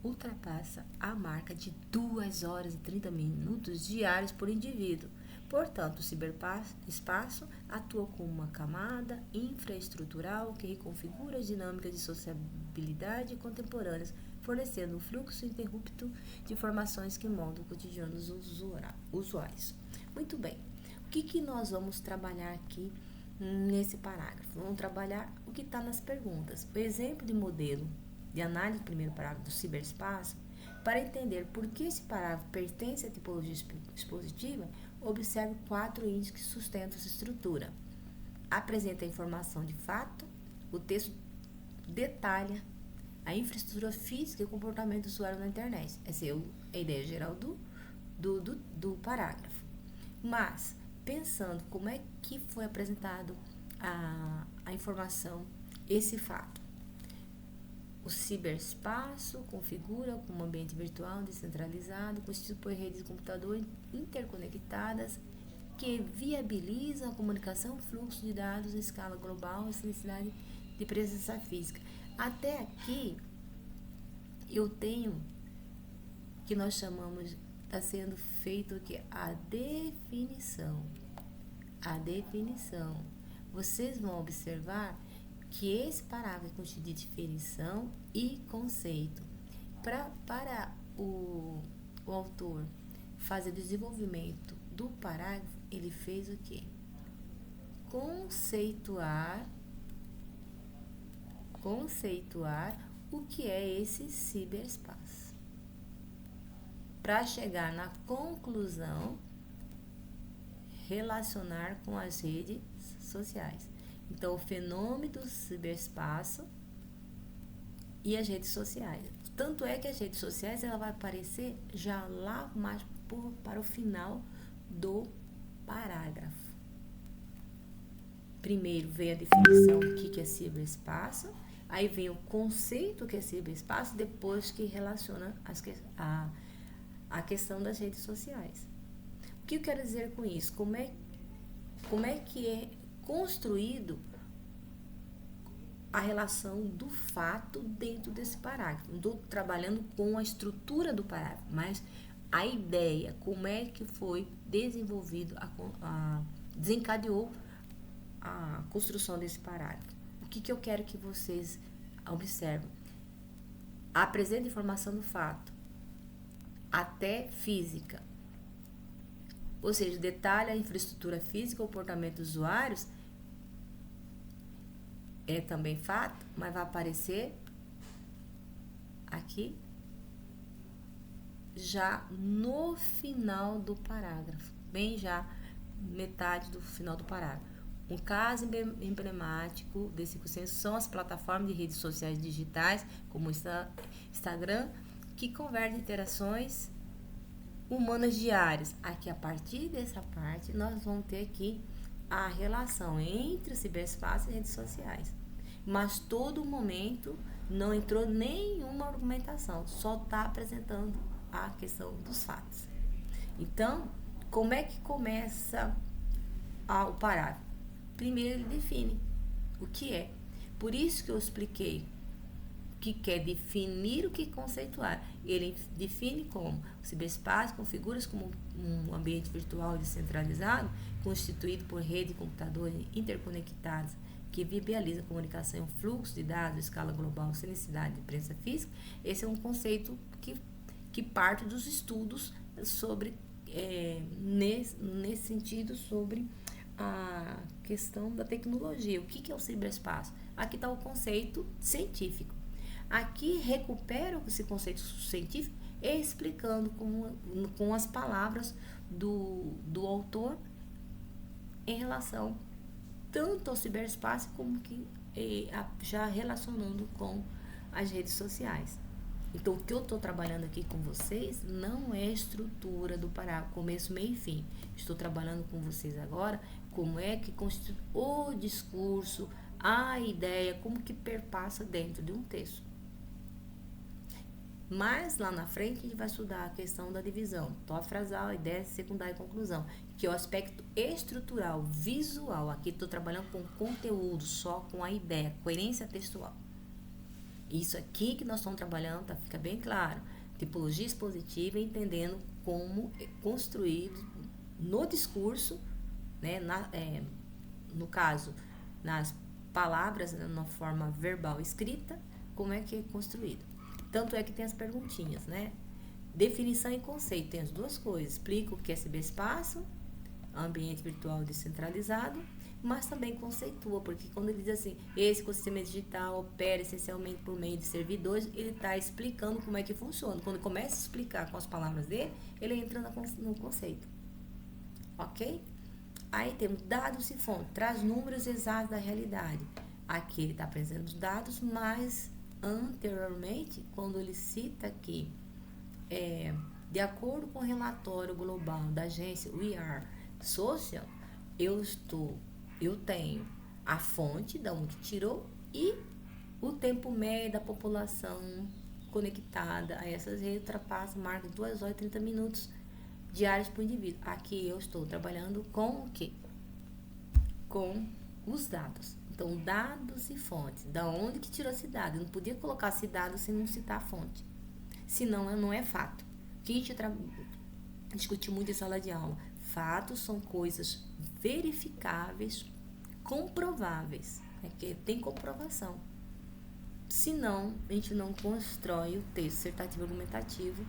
A: ultrapassa a marca de 2 horas e 30 minutos diários por indivíduo. Portanto, o ciberespaço atua como uma camada infraestrutural que reconfigura as dinâmicas de sociabilidade contemporâneas, fornecendo um fluxo ininterrupto de informações que moldam o cotidiano dos usuários. Muito bem, o que nós vamos trabalhar aqui nesse parágrafo? Vamos trabalhar o que está nas perguntas. O exemplo de modelo de análise do primeiro parágrafo do ciberespaço, para entender por que esse parágrafo pertence à tipologia expositiva, observe 4 índices que sustentam essa estrutura. Apresenta a informação de fato, o texto detalha a infraestrutura física e o comportamento do usuário na internet. Essa é a ideia geral do parágrafo. Mas, pensando como é que foi apresentado a informação, esse fato. O ciberespaço configura como um ambiente virtual descentralizado, constituído por redes de computador interconectadas que viabilizam a comunicação e fluxo de dados em escala global sem necessidade de presença física. Até aqui, eu tenho que nós chamamos, está sendo feito aqui a definição. A definição. Vocês vão observar que esse parágrafo é constituído de definição e conceito. Para o autor fazer o desenvolvimento do parágrafo, ele fez o quê? Conceituar o que é esse ciberespaço. Para chegar na conclusão, relacionar com as redes sociais. Então, o fenômeno do ciberespaço e as redes sociais. Tanto é que as redes sociais ela vai aparecer já lá mais para o final do parágrafo. Primeiro vem a definição do que é ciberespaço, aí vem o conceito que é ciberespaço, depois que relaciona a questão das redes sociais. O que eu quero dizer com isso? Como é que é construído a relação do fato dentro desse parágrafo? Não estou trabalhando com a estrutura do parágrafo, mas a ideia, como é que foi desenvolvido, desencadeou a construção desse parágrafo. O que eu quero que vocês observem? Apresenta informação do fato, até física. Ou seja, detalha a infraestrutura física, o comportamento dos usuários, é também fato, mas vai aparecer aqui já no final do parágrafo, bem já metade do final do parágrafo. Um caso emblemático desse consenso são as plataformas de redes sociais digitais, como o Instagram, que convertem interações humanas diárias. Aqui, a partir dessa parte, nós vamos ter aqui a relação entre o ciberespaço e redes sociais. Mas todo momento não entrou nenhuma argumentação, só está apresentando a questão dos fatos. Então, como é que começa o parágrafo? Primeiro, ele define o que é. Por isso que eu expliquei que quer definir o que conceituar. Ele define como o ciberespaço configura-se como um ambiente virtual descentralizado, constituído por rede de computadores interconectados, que viabiliza a comunicação em um fluxo de dados em escala global sem necessidade de presença física. Esse é um conceito que parte dos estudos sobre, nesse sentido, sobre a questão da tecnologia. O que é o ciberespaço? Aqui está o conceito científico. Aqui recupera esse conceito científico explicando com as palavras do autor em relação tanto ao ciberespaço como que já relacionando com as redes sociais. Então, o que eu estou trabalhando aqui com vocês não é a estrutura do parágrafo, começo, meio e fim. Estou trabalhando com vocês agora como é que constitui o discurso, a ideia, como que perpassa dentro de um texto. Mas lá na frente a gente vai estudar a questão da divisão, tópico frasal, ideia secundária e conclusão, que é o aspecto estrutural, visual. Aqui estou trabalhando com conteúdo, só com a ideia, coerência textual. Isso aqui que nós estamos trabalhando, tá? Fica bem claro. Tipologia expositiva, entendendo como é construído no discurso, né? No caso, nas palavras, né? Na forma verbal escrita, como é que é construído. Tanto é que tem as perguntinhas, né? Definição e conceito, tem as duas coisas. Explica o que é ciberespaço, ambiente virtual descentralizado, mas também conceitua, porque quando ele diz assim, esse ecossistema digital opera essencialmente por meio de servidores, ele está explicando como é que funciona. Quando começa a explicar com as palavras dele, ele entra no conceito. Ok? Aí temos dados e fonte, traz números exatos da realidade. Aqui ele está apresentando os dados, mas anteriormente, quando ele cita aqui, de acordo com o relatório global da agência We Are Social, eu tenho a fonte da onde tirou e o tempo médio da população conectada a essas redes ultrapassa a marca de 2 horas e 30 minutos diários por indivíduo. Aqui eu estou trabalhando com o quê? Com os dados. Então, dados e fontes. Da onde que tirou esse dado? Eu não podia colocar esse dado sem não citar a fonte. Senão, não é fato. O que a gente discutiu muito em sala de aula? Fatos são coisas verificáveis, comprováveis. Que tem comprovação. Senão, a gente não constrói o texto dissertativo argumentativo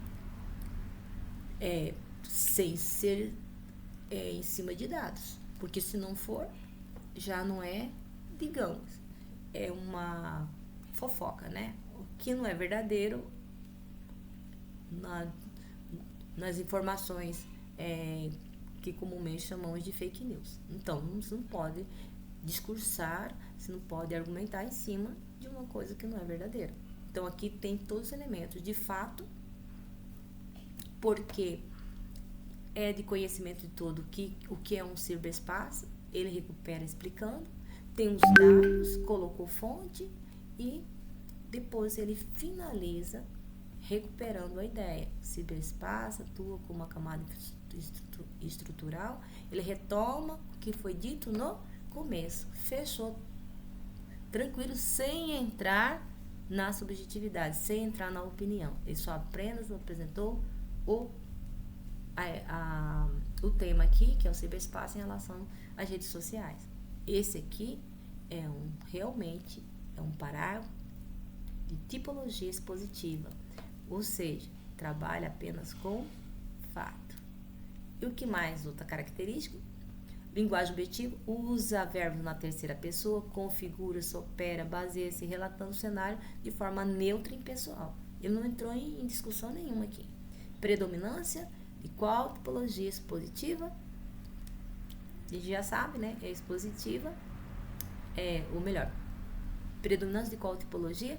A: sem ser em cima de dados. Porque se não for, já não é, digamos, é uma fofoca, né? O que não é verdadeiro nas informações que comumente chamamos de fake news. Então, você não pode discursar, você não pode argumentar em cima de uma coisa que não é verdadeira. Então, aqui tem todos os elementos de fato, porque é de conhecimento de todo o que é um ciberespaço, ele recupera explicando, tem os dados, colocou fonte e depois ele finaliza recuperando a ideia. O ciberespaço atua como uma camada estrutural, ele retoma o que foi dito no começo, fechou, tranquilo, sem entrar na subjetividade, sem entrar na opinião. Ele só apenas apresentou o tema aqui, que é o ciberespaço em relação às redes sociais. Esse aqui realmente é um parágrafo de tipologia expositiva, ou seja, trabalha apenas com fato. E o que mais? Outra característica: linguagem objetiva, usa verbos na terceira pessoa, configura-se, opera, baseia-se, relatando o cenário de forma neutra e impessoal. Ele não entrou em discussão nenhuma aqui. Predominância de qual tipologia expositiva? A gente já sabe, né? É expositiva, ou melhor, predominância de qual tipologia?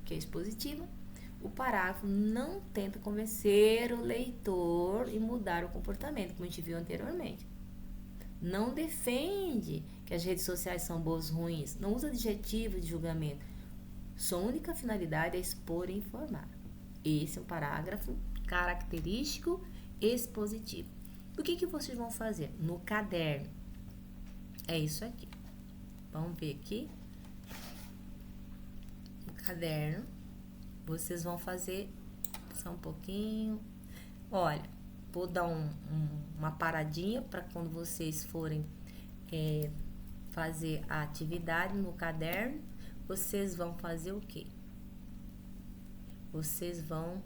A: Que é expositiva. O parágrafo não tenta convencer o leitor e mudar o comportamento, como a gente viu anteriormente. Não defende que as redes sociais são boas ou ruins. Não usa adjetivo de julgamento. Sua única finalidade é expor e informar. Esse é um parágrafo característico expositivo. O que vocês vão fazer? No caderno. É isso aqui. Vamos ver aqui. No caderno. Vocês vão fazer só um pouquinho. Olha, vou dar uma paradinha para quando vocês forem fazer a atividade no caderno. Vocês vão fazer o quê? Vocês vão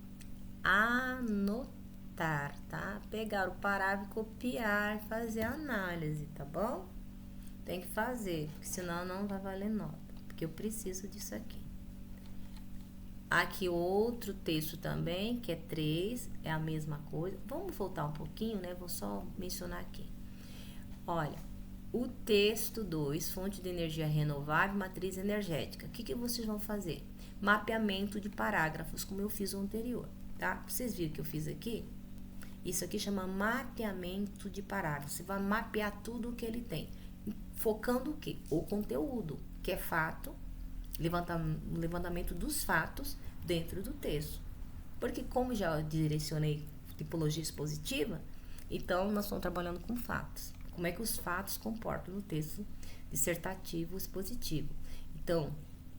A: anotar, tá? Pegar o parágrafo, copiar, fazer a análise, tá bom? Tem que fazer, porque senão não vai valer nota, porque eu preciso disso aqui. Aqui outro texto também, que é 3, é a mesma coisa. Vamos voltar um pouquinho, né? Vou só mencionar aqui. Olha, o texto 2, fonte de energia renovável, matriz energética. O que vocês vão fazer? Mapeamento de parágrafos, como eu fiz o anterior, tá? Vocês viram que eu fiz aqui? Isso aqui chama mapeamento de parágrafos. Você vai mapear tudo o que ele tem. Focando o quê? O conteúdo, que é fato, levantamento dos fatos dentro do texto. Porque como já direcionei tipologia expositiva, então nós estamos trabalhando com fatos. Como é que os fatos comportam no texto dissertativo expositivo. Então,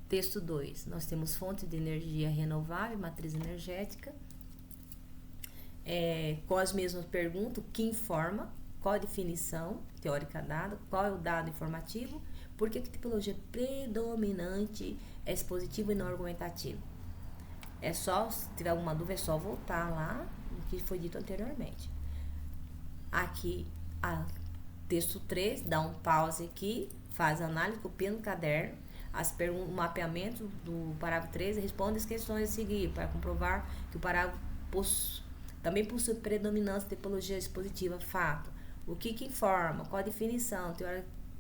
A: texto 2, nós temos fonte de energia renovável, matriz energética, com as mesmas perguntas, o que informa, qual a definição teórica dada, qual é o dado informativo, por que tipologia predominante é expositiva e não argumentativa. É só, se tiver alguma dúvida, é só voltar lá no que foi dito anteriormente. Aqui, texto 3, dá um pause aqui, faz a análise, copia no caderno, o mapeamento do parágrafo 13, responde as questões a seguir, para comprovar que o parágrafo também possui predominância de tipologia expositiva, fato. O que informa, qual a definição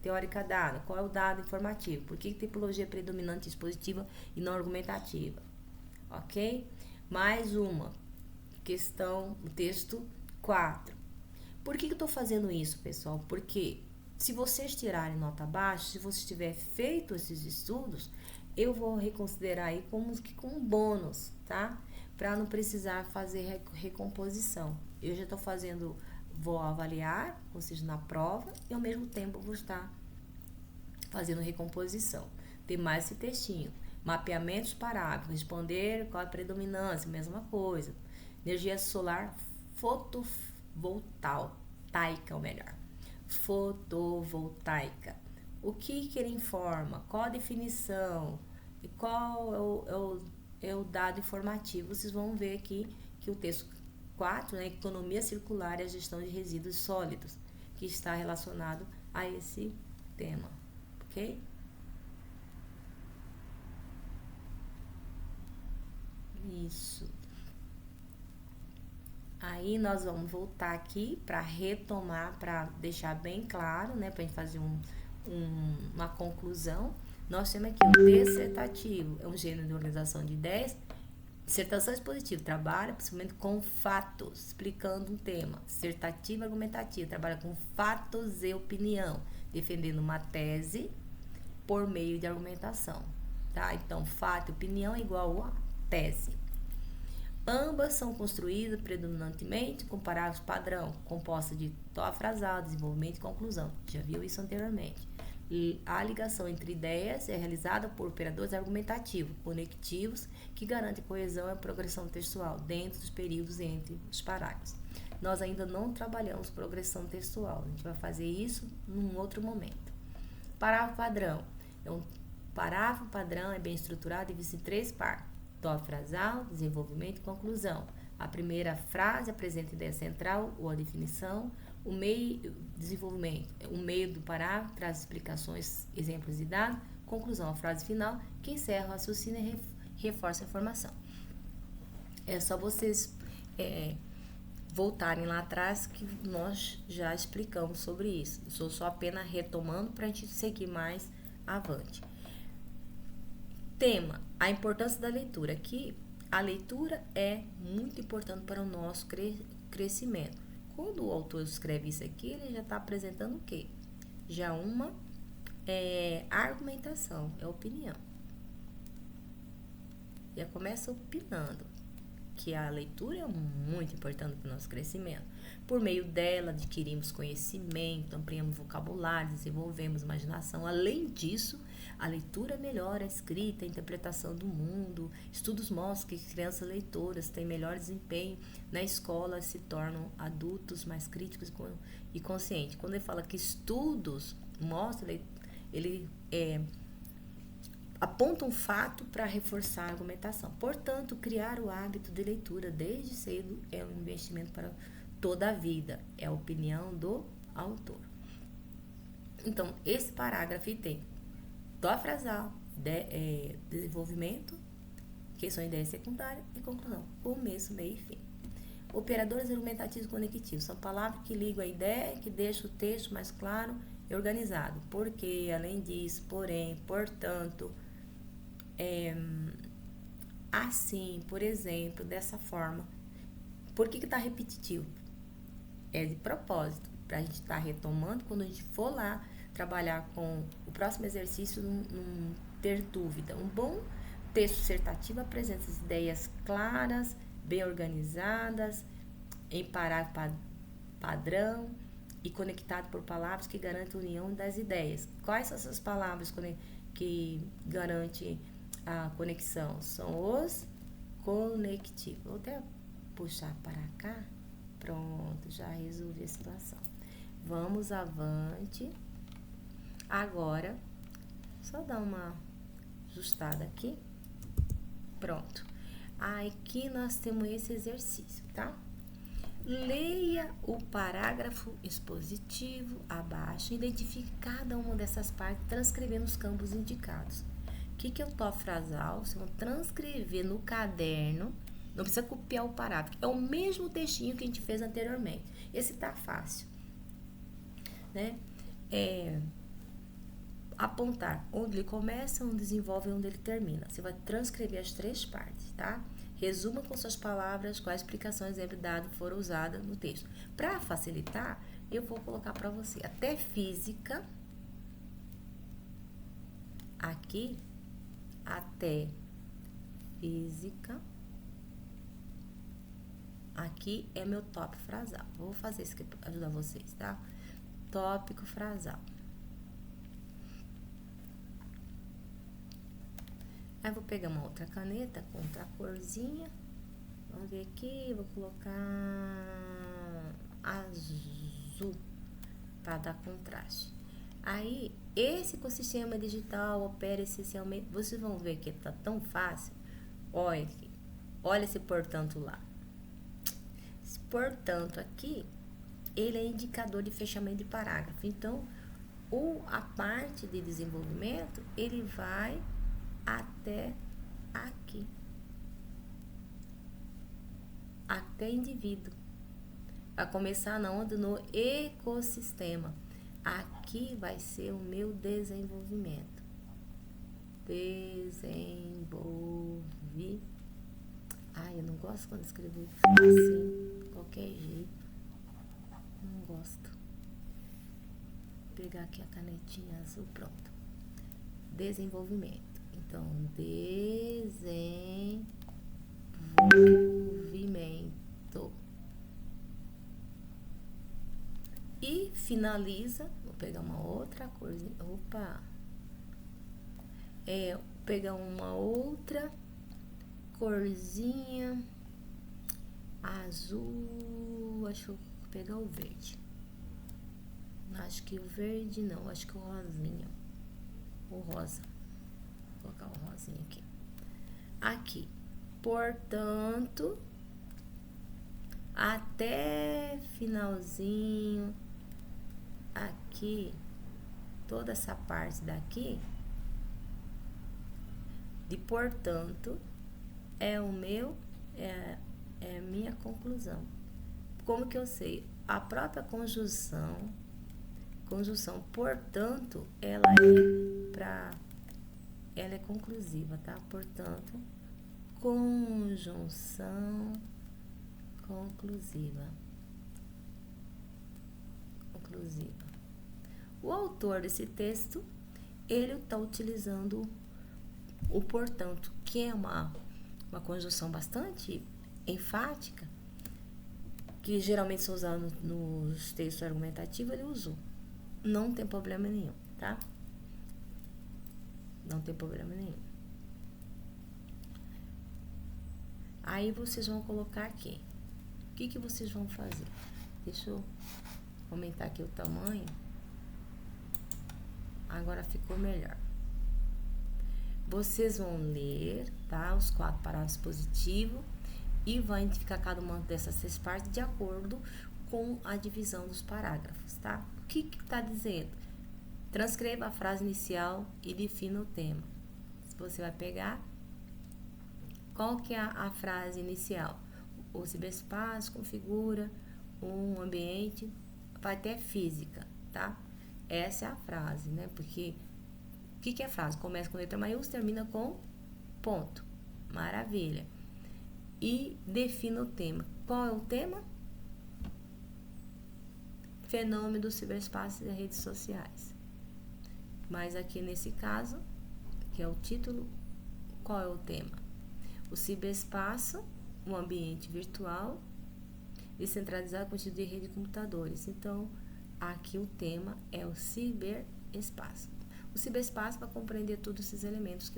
A: teórica dada, qual é o dado informativo, por que tipologia predominante expositiva e não argumentativa, ok? Mais uma questão, o texto 4. Por que eu estou fazendo isso, pessoal? Porque se vocês tirarem nota baixa, se você tiver feito esses estudos, eu vou reconsiderar aí como um bônus, tá? Para não precisar fazer recomposição. Eu já estou fazendo, vou avaliar, ou seja, na prova, e ao mesmo tempo vou estar fazendo recomposição. Tem mais esse textinho. Mapeamento de parágrafos, responder qual é a predominância, mesma coisa. Energia solar fotovoltaica, ou melhor, fotovoltaica. O que ele informa? Qual a definição? E qual é o dado informativo? Vocês vão ver aqui que o texto 4, né, economia circular e a gestão de resíduos sólidos, que está relacionado a esse tema, ok? Isso. Aí nós vamos voltar aqui para retomar, para deixar bem claro, né, para a gente fazer uma conclusão. Nós temos aqui o dissertativo, é um gênero de organização de ideias. Dissertação expositiva, trabalha principalmente com fatos, explicando um tema. Dissertativa argumentativa, trabalha com fatos e opinião, defendendo uma tese por meio de argumentação, tá? Então, fato e opinião é igual a tese. Ambas são construídas predominantemente com parágrafos padrão, composta de tó frasal, desenvolvimento e conclusão. Já viu isso anteriormente. E a ligação entre ideias é realizada por operadores argumentativos, conectivos, que garantem coesão e progressão textual dentro dos períodos entre os parágrafos. Nós ainda não trabalhamos progressão textual, a gente vai fazer isso num outro momento. Parágrafo padrão. Parágrafo padrão é bem estruturado e divide em 3 partes. Tó frasal, desenvolvimento e conclusão. A primeira frase apresenta a ideia central ou a definição. O meio, desenvolvimento, o meio do parágrafo traz explicações, exemplos e dados. Conclusão, a frase final, que encerra o raciocínio e reforça a informação. É só vocês voltarem lá atrás que nós já explicamos sobre isso. Estou só apenas retomando para a gente seguir mais avante. Tema, a importância da leitura. Aqui, a leitura é muito importante para o nosso crescimento. Quando o autor escreve isso aqui, ele já está apresentando o quê? Já uma argumentação, é opinião. Já começa opinando que a leitura é muito importante para o nosso crescimento. Por meio dela, adquirimos conhecimento, ampliamos vocabulário, desenvolvemos imaginação. Além disso, a leitura melhora a escrita, a interpretação do mundo. Estudos mostram que crianças leitoras têm melhor desempenho na escola, se tornam adultos mais críticos e conscientes. Quando ele fala que estudos mostram, ele aponta um fato para reforçar a argumentação. Portanto, criar o hábito de leitura desde cedo é um investimento para toda a vida. É a opinião do autor. Então, esse parágrafo tem tó frasal, desenvolvimento, que são ideias secundárias, e conclusão, começo, meio e fim. Operadores argumentativos conectivos são palavras que ligam a ideia, que deixam o texto mais claro e organizado. Porque, além disso, porém, portanto, assim, por exemplo, dessa forma. Por que está repetitivo? É de propósito, para a gente estar retomando quando a gente for lá trabalhar com o próximo exercício, não ter dúvida. Um bom texto dissertativo apresenta as ideias claras, bem organizadas, em parágrafo padrão e conectado por palavras que garantem a união das ideias. Quais são essas palavras que garantem a conexão? São os conectivos. Vou até puxar para cá. Pronto, já resolvi a situação. Vamos avante. Agora, só dar uma ajustada aqui. Pronto. Aqui nós temos esse exercício, tá? Leia o parágrafo expositivo abaixo, identifique cada uma dessas partes, transcrevendo os campos indicados. O que é o tó frasal? Você vai transcrever no caderno, não precisa copiar o parágrafo, é o mesmo textinho que a gente fez anteriormente. Esse tá fácil, né? Apontar onde ele começa, onde desenvolve e onde ele termina. Você vai transcrever as 3 partes, tá? Resuma com suas palavras quais explicações e dados foram usadas no texto. Para facilitar, eu vou colocar para você até física, aqui, até física, aqui é meu tópico frasal. Vou fazer isso aqui para ajudar vocês, tá? Tópico frasal. Aí vou pegar uma outra caneta com outra corzinha. Vamos ver aqui, vou colocar azul para dar contraste. Aí, esse ecossistema digital opera essencialmente. Vocês vão ver que tá tão fácil. Olha aqui, olha esse portanto lá. Esse portanto aqui, ele é indicador de fechamento de parágrafo. Então, a parte de desenvolvimento, ele vai até aqui, até indivíduo. Vai começar na onda no ecossistema. Aqui vai ser o meu desenvolvimento. Ai, eu não gosto quando escrevo assim, de qualquer jeito. Não gosto. Vou pegar aqui a canetinha azul, pronto. desenvolvimento. Então, desenvolvimento. E finaliza, vou pegar uma outra corzinha, pegar uma outra corzinha azul, acho que eu vou pegar o verde. Acho que o verde não, acho que o rosinha. O rosa. Vou colocar o rosinha aqui. Aqui. Portanto, até finalzinho aqui, toda essa parte daqui de portanto é a minha conclusão. Como que eu sei? A própria conjunção portanto, ela é conclusiva, tá? Portanto, conjunção conclusiva. O autor desse texto, ele está utilizando o portanto, que é uma conjunção bastante enfática, que geralmente são usados nos textos argumentativos, ele usou. Não tem problema nenhum, tá? Não tem problema nenhum. Aí vocês vão colocar aqui. O que vocês vão fazer? Deixa eu aumentar aqui o tamanho. Agora ficou melhor. Vocês vão ler, tá? Os 4 parágrafos positivos e vão identificar cada uma dessas 6 partes de acordo com a divisão dos parágrafos, tá? O que está dizendo? Transcreva a frase inicial e defina o tema. Você vai pegar, qual que é a frase inicial? O ciberespaço configura um ambiente, vai ter física, tá? Essa é a frase, né? Porque o que é frase? Começa com letra maiúscula, termina com ponto. Maravilha. E defina o tema. Qual é o tema? Fenômeno do ciberespaço e das redes sociais. Mas aqui nesse caso, que é o título, qual é o tema? O ciberespaço, um ambiente virtual descentralizado constituído de rede de computadores. Então, aqui o tema é o ciberespaço. O ciberespaço vai compreender todos esses elementos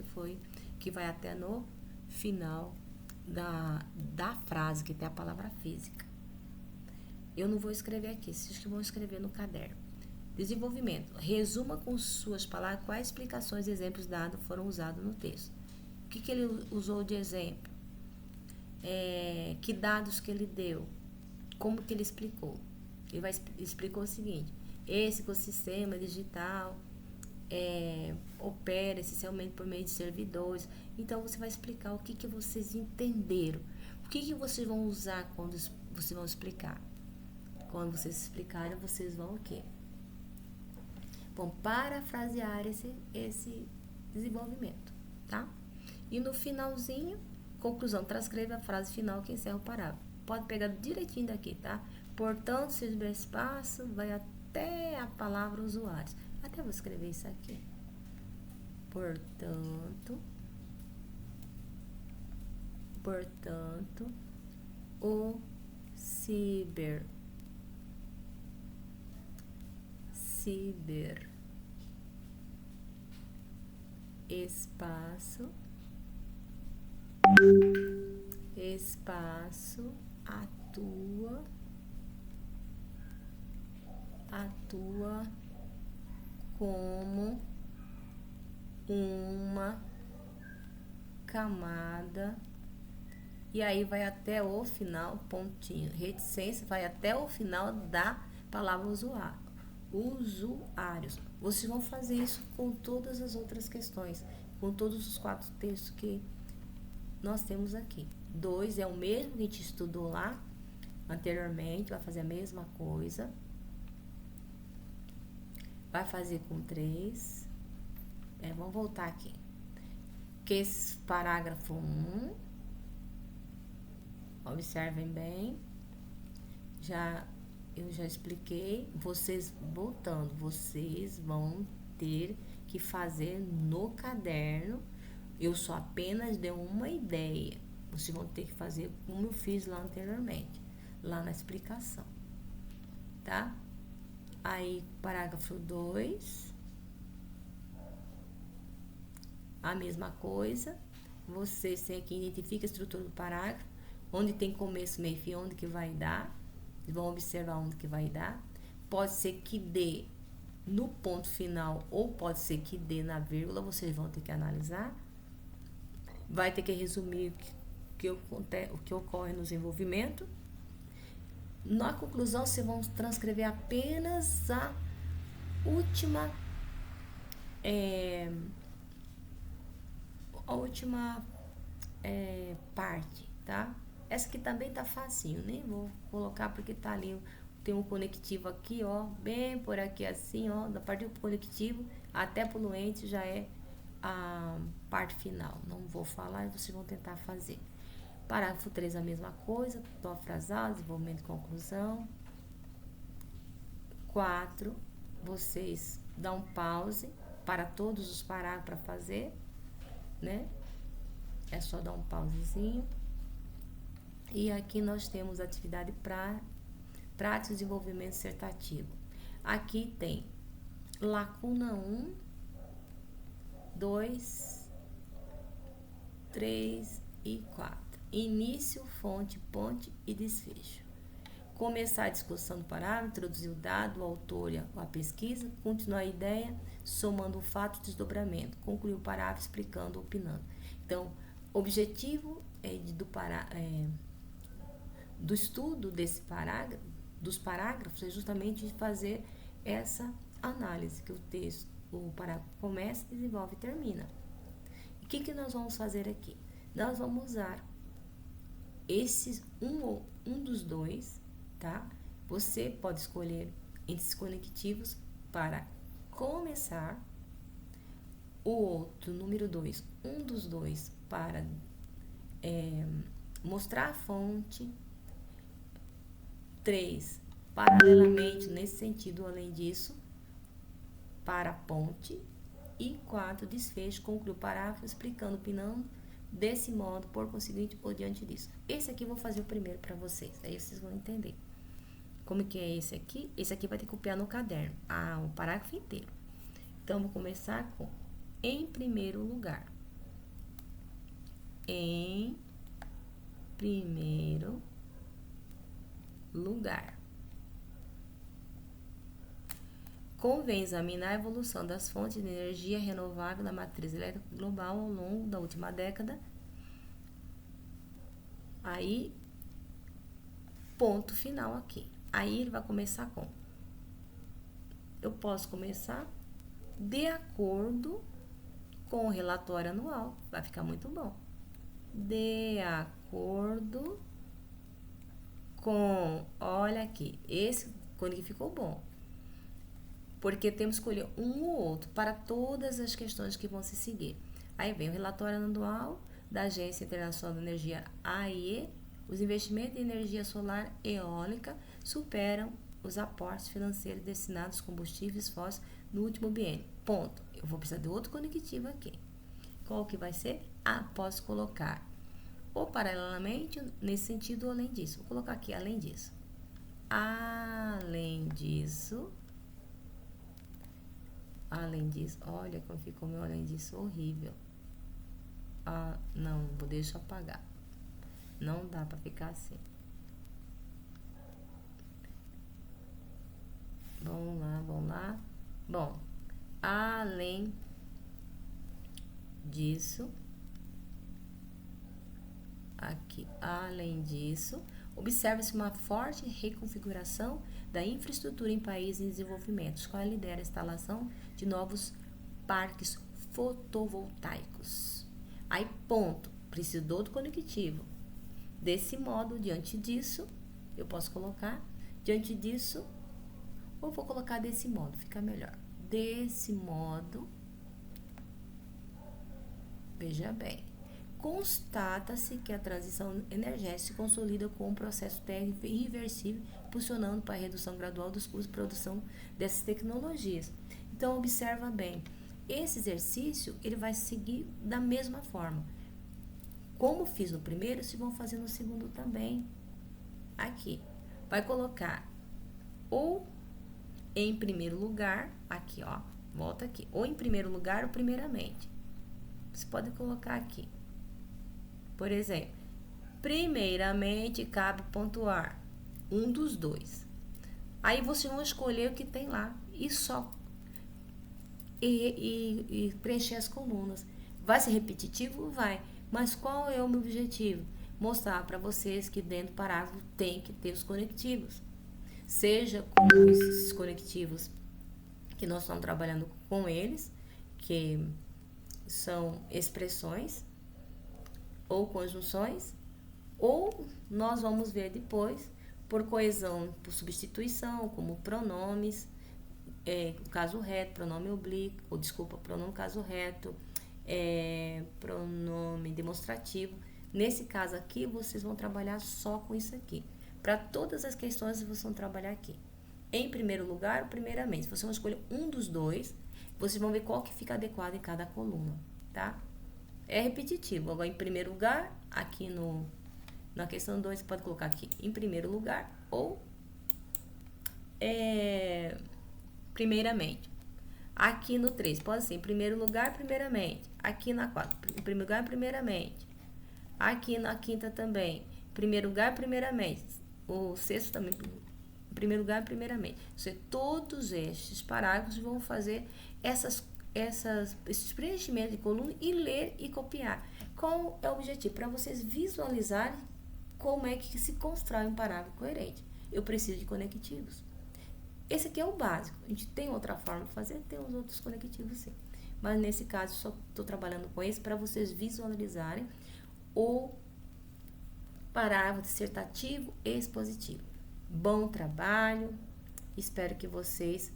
A: que vai até no final da frase, que tem a palavra física. Eu não vou escrever aqui, vocês que vão escrever no caderno. Desenvolvimento. Resuma com suas palavras quais explicações e exemplos dados foram usados no texto. O que ele usou de exemplo? Que dados que ele deu? Como que ele explicou? Ele explicou o seguinte: esse ecossistema digital opera essencialmente por meio de servidores. Então, você vai explicar o que vocês entenderam. O que vocês vão usar quando vocês vão explicar? Quando vocês explicarem, vocês vão o quê? Vão parafrasear esse desenvolvimento, tá? E no finalzinho, conclusão, transcreva a frase final que encerra o parágrafo. Pode pegar direitinho daqui, tá? Portanto, ciberespaço vai até a palavra usuários. Até vou escrever isso aqui. Portanto, o ciberespaço atua como uma camada, e aí vai até o final, pontinho, reticência, vai até o final da palavra usuários. Vocês vão fazer isso com todas as outras questões, com todos os 4 textos que nós temos aqui. 2 é o mesmo que a gente estudou lá anteriormente, vai fazer a mesma coisa. Vai fazer com 3. Vamos voltar aqui. Que esse parágrafo 1, observem bem, eu já expliquei, vocês vão ter que fazer no caderno. Eu só apenas dei uma ideia. Vocês vão ter que fazer como eu fiz lá anteriormente, lá na explicação, tá? Aí, parágrafo 2, a mesma coisa. Vocês têm aqui, identifica a estrutura do parágrafo, onde tem começo, meio e fim, onde que vai dar. Vocês vão observar onde que vai dar. Pode ser que dê no ponto final ou pode ser que dê na vírgula, vocês vão ter que analisar. Vai ter que resumir o que ocorre no desenvolvimento. Na conclusão, vocês vão transcrever apenas a última parte, tá? Essa aqui também tá facinho, nem vou colocar porque tá ali, tem um conectivo aqui, ó, bem por aqui assim, ó, da parte do conectivo até poluente já é a parte final. Não vou falar e vocês vão tentar fazer. Parágrafo 3, a mesma coisa, tó frasal, desenvolvimento e conclusão. 4, vocês dão pause para todos os parágrafos para fazer, né? É só dar um pausezinho. E aqui nós temos atividade prática de desenvolvimento dissertativo. Aqui tem lacuna 1, 2, 3 e 4. Início, fonte, ponte e desfecho. Começar a discussão do parágrafo, introduzir o dado, o autor e a pesquisa, continuar a ideia, somando o fato de desdobramento, concluir o parágrafo explicando, opinando. Então, o objetivo do estudo dos parágrafos é justamente fazer essa análise, que o parágrafo começa, desenvolve e termina. O que nós vamos fazer aqui? Nós vamos usar esses um dos dois, tá? Você pode escolher esses conectivos para começar, o outro, número 2, um dos dois para mostrar a fonte, 3, paralelamente, nesse sentido, além disso, para a ponte, e 4, desfecho, conclui o parágrafo explicando, opinando, desse modo, por conseguinte, ou diante disso. Esse aqui eu vou fazer o primeiro para vocês, aí vocês vão entender. Como que é esse aqui? Esse aqui vai ter que copiar no caderno, o parágrafo inteiro. Então, vou começar com, em primeiro lugar. Em primeiro lugar. Convém examinar a evolução das fontes de energia renovável da matriz elétrica global ao longo da última década. Aí, ponto final aqui. Aí ele vai começar com. Eu posso começar de acordo com o relatório anual. Vai ficar muito bom. De acordo com. Olha aqui. Esse quando que ficou bom. Porque temos que escolher um ou outro para todas as questões que vão se seguir. Aí vem o relatório anual da Agência Internacional de Energia, AIE. Os investimentos em energia solar e eólica superam os aportes financeiros destinados aos combustíveis fósseis no último biênio. Ponto. Eu vou precisar de outro conectivo aqui. Qual que vai ser? Posso colocar ou paralelamente, nesse sentido, ou além disso. Vou colocar aqui, além disso. Além disso, olha como ficou meu além disso, horrível. Não, deixa eu apagar. Não dá pra ficar assim. Vamos lá. Bom, além disso, aqui, além disso, observa-se uma forte reconfiguração da infraestrutura em países em desenvolvimento, os quais lidera a instalação de novos parques fotovoltaicos. Aí, ponto, preciso do outro conectivo. Desse modo, diante disso, eu posso colocar, diante disso, ou vou colocar desse modo, fica melhor. Desse modo, veja bem, constata-se que a transição energética se consolida com um processo técnico irreversível, impulsionando para a redução gradual dos custos de produção dessas tecnologias. Então, observa bem, esse exercício, ele vai seguir da mesma forma. Como fiz no primeiro, vocês vão fazer no segundo também. Aqui, vai colocar ou em primeiro lugar, aqui, ó, volta aqui, ou em primeiro lugar ou primeiramente. Você pode colocar aqui. Por exemplo, primeiramente cabe pontuar um dos dois. Aí vocês vão escolher o que tem lá e só e preencher as colunas. Vai ser repetitivo? Vai. Mas qual é o meu objetivo? Mostrar para vocês que dentro do parágrafo tem que ter os conectivos. Seja com esses conectivos que nós estamos trabalhando com eles, que são expressões ou conjunções, ou nós vamos ver depois por coesão, por substituição, como pronomes, caso reto, pronome oblíquo, ou desculpa, pronome caso reto, pronome demonstrativo. Nesse caso aqui, vocês vão trabalhar só com isso aqui. Para todas as questões, vocês vão trabalhar aqui. Em primeiro lugar, ou primeiramente. Vocês vão escolher um dos dois, vocês vão ver qual que fica adequado em cada coluna, tá? É repetitivo. Agora, em primeiro lugar, aqui na questão 2, você pode colocar aqui em primeiro lugar ou primeiramente. Aqui no 3, pode ser em primeiro lugar, primeiramente. Aqui na 4, em primeiro lugar, primeiramente. Aqui na quinta também, primeiro lugar, primeiramente. O sexto também, em primeiro lugar, primeiramente. Todos estes parágrafos vão fazer esses preenchimentos de coluna e ler e copiar. Qual é o objetivo? Para vocês visualizarem como é que se constrói um parágrafo coerente. Eu preciso de conectivos. Esse aqui é o básico. A gente tem outra forma de fazer, tem os outros conectivos sim. Mas nesse caso, só estou trabalhando com esse para vocês visualizarem o parágrafo dissertativo e expositivo. Bom trabalho. Espero que vocês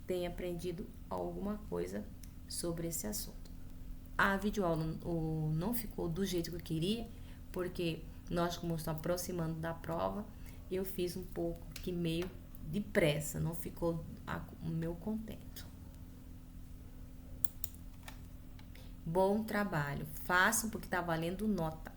A: tenham aprendido alguma coisa sobre esse assunto. A videoaula não ficou do jeito que eu queria, porque nós, como estamos aproximando da prova, eu fiz um pouco que meio depressa, não ficou o meu contento. Bom trabalho, façam porque está valendo nota.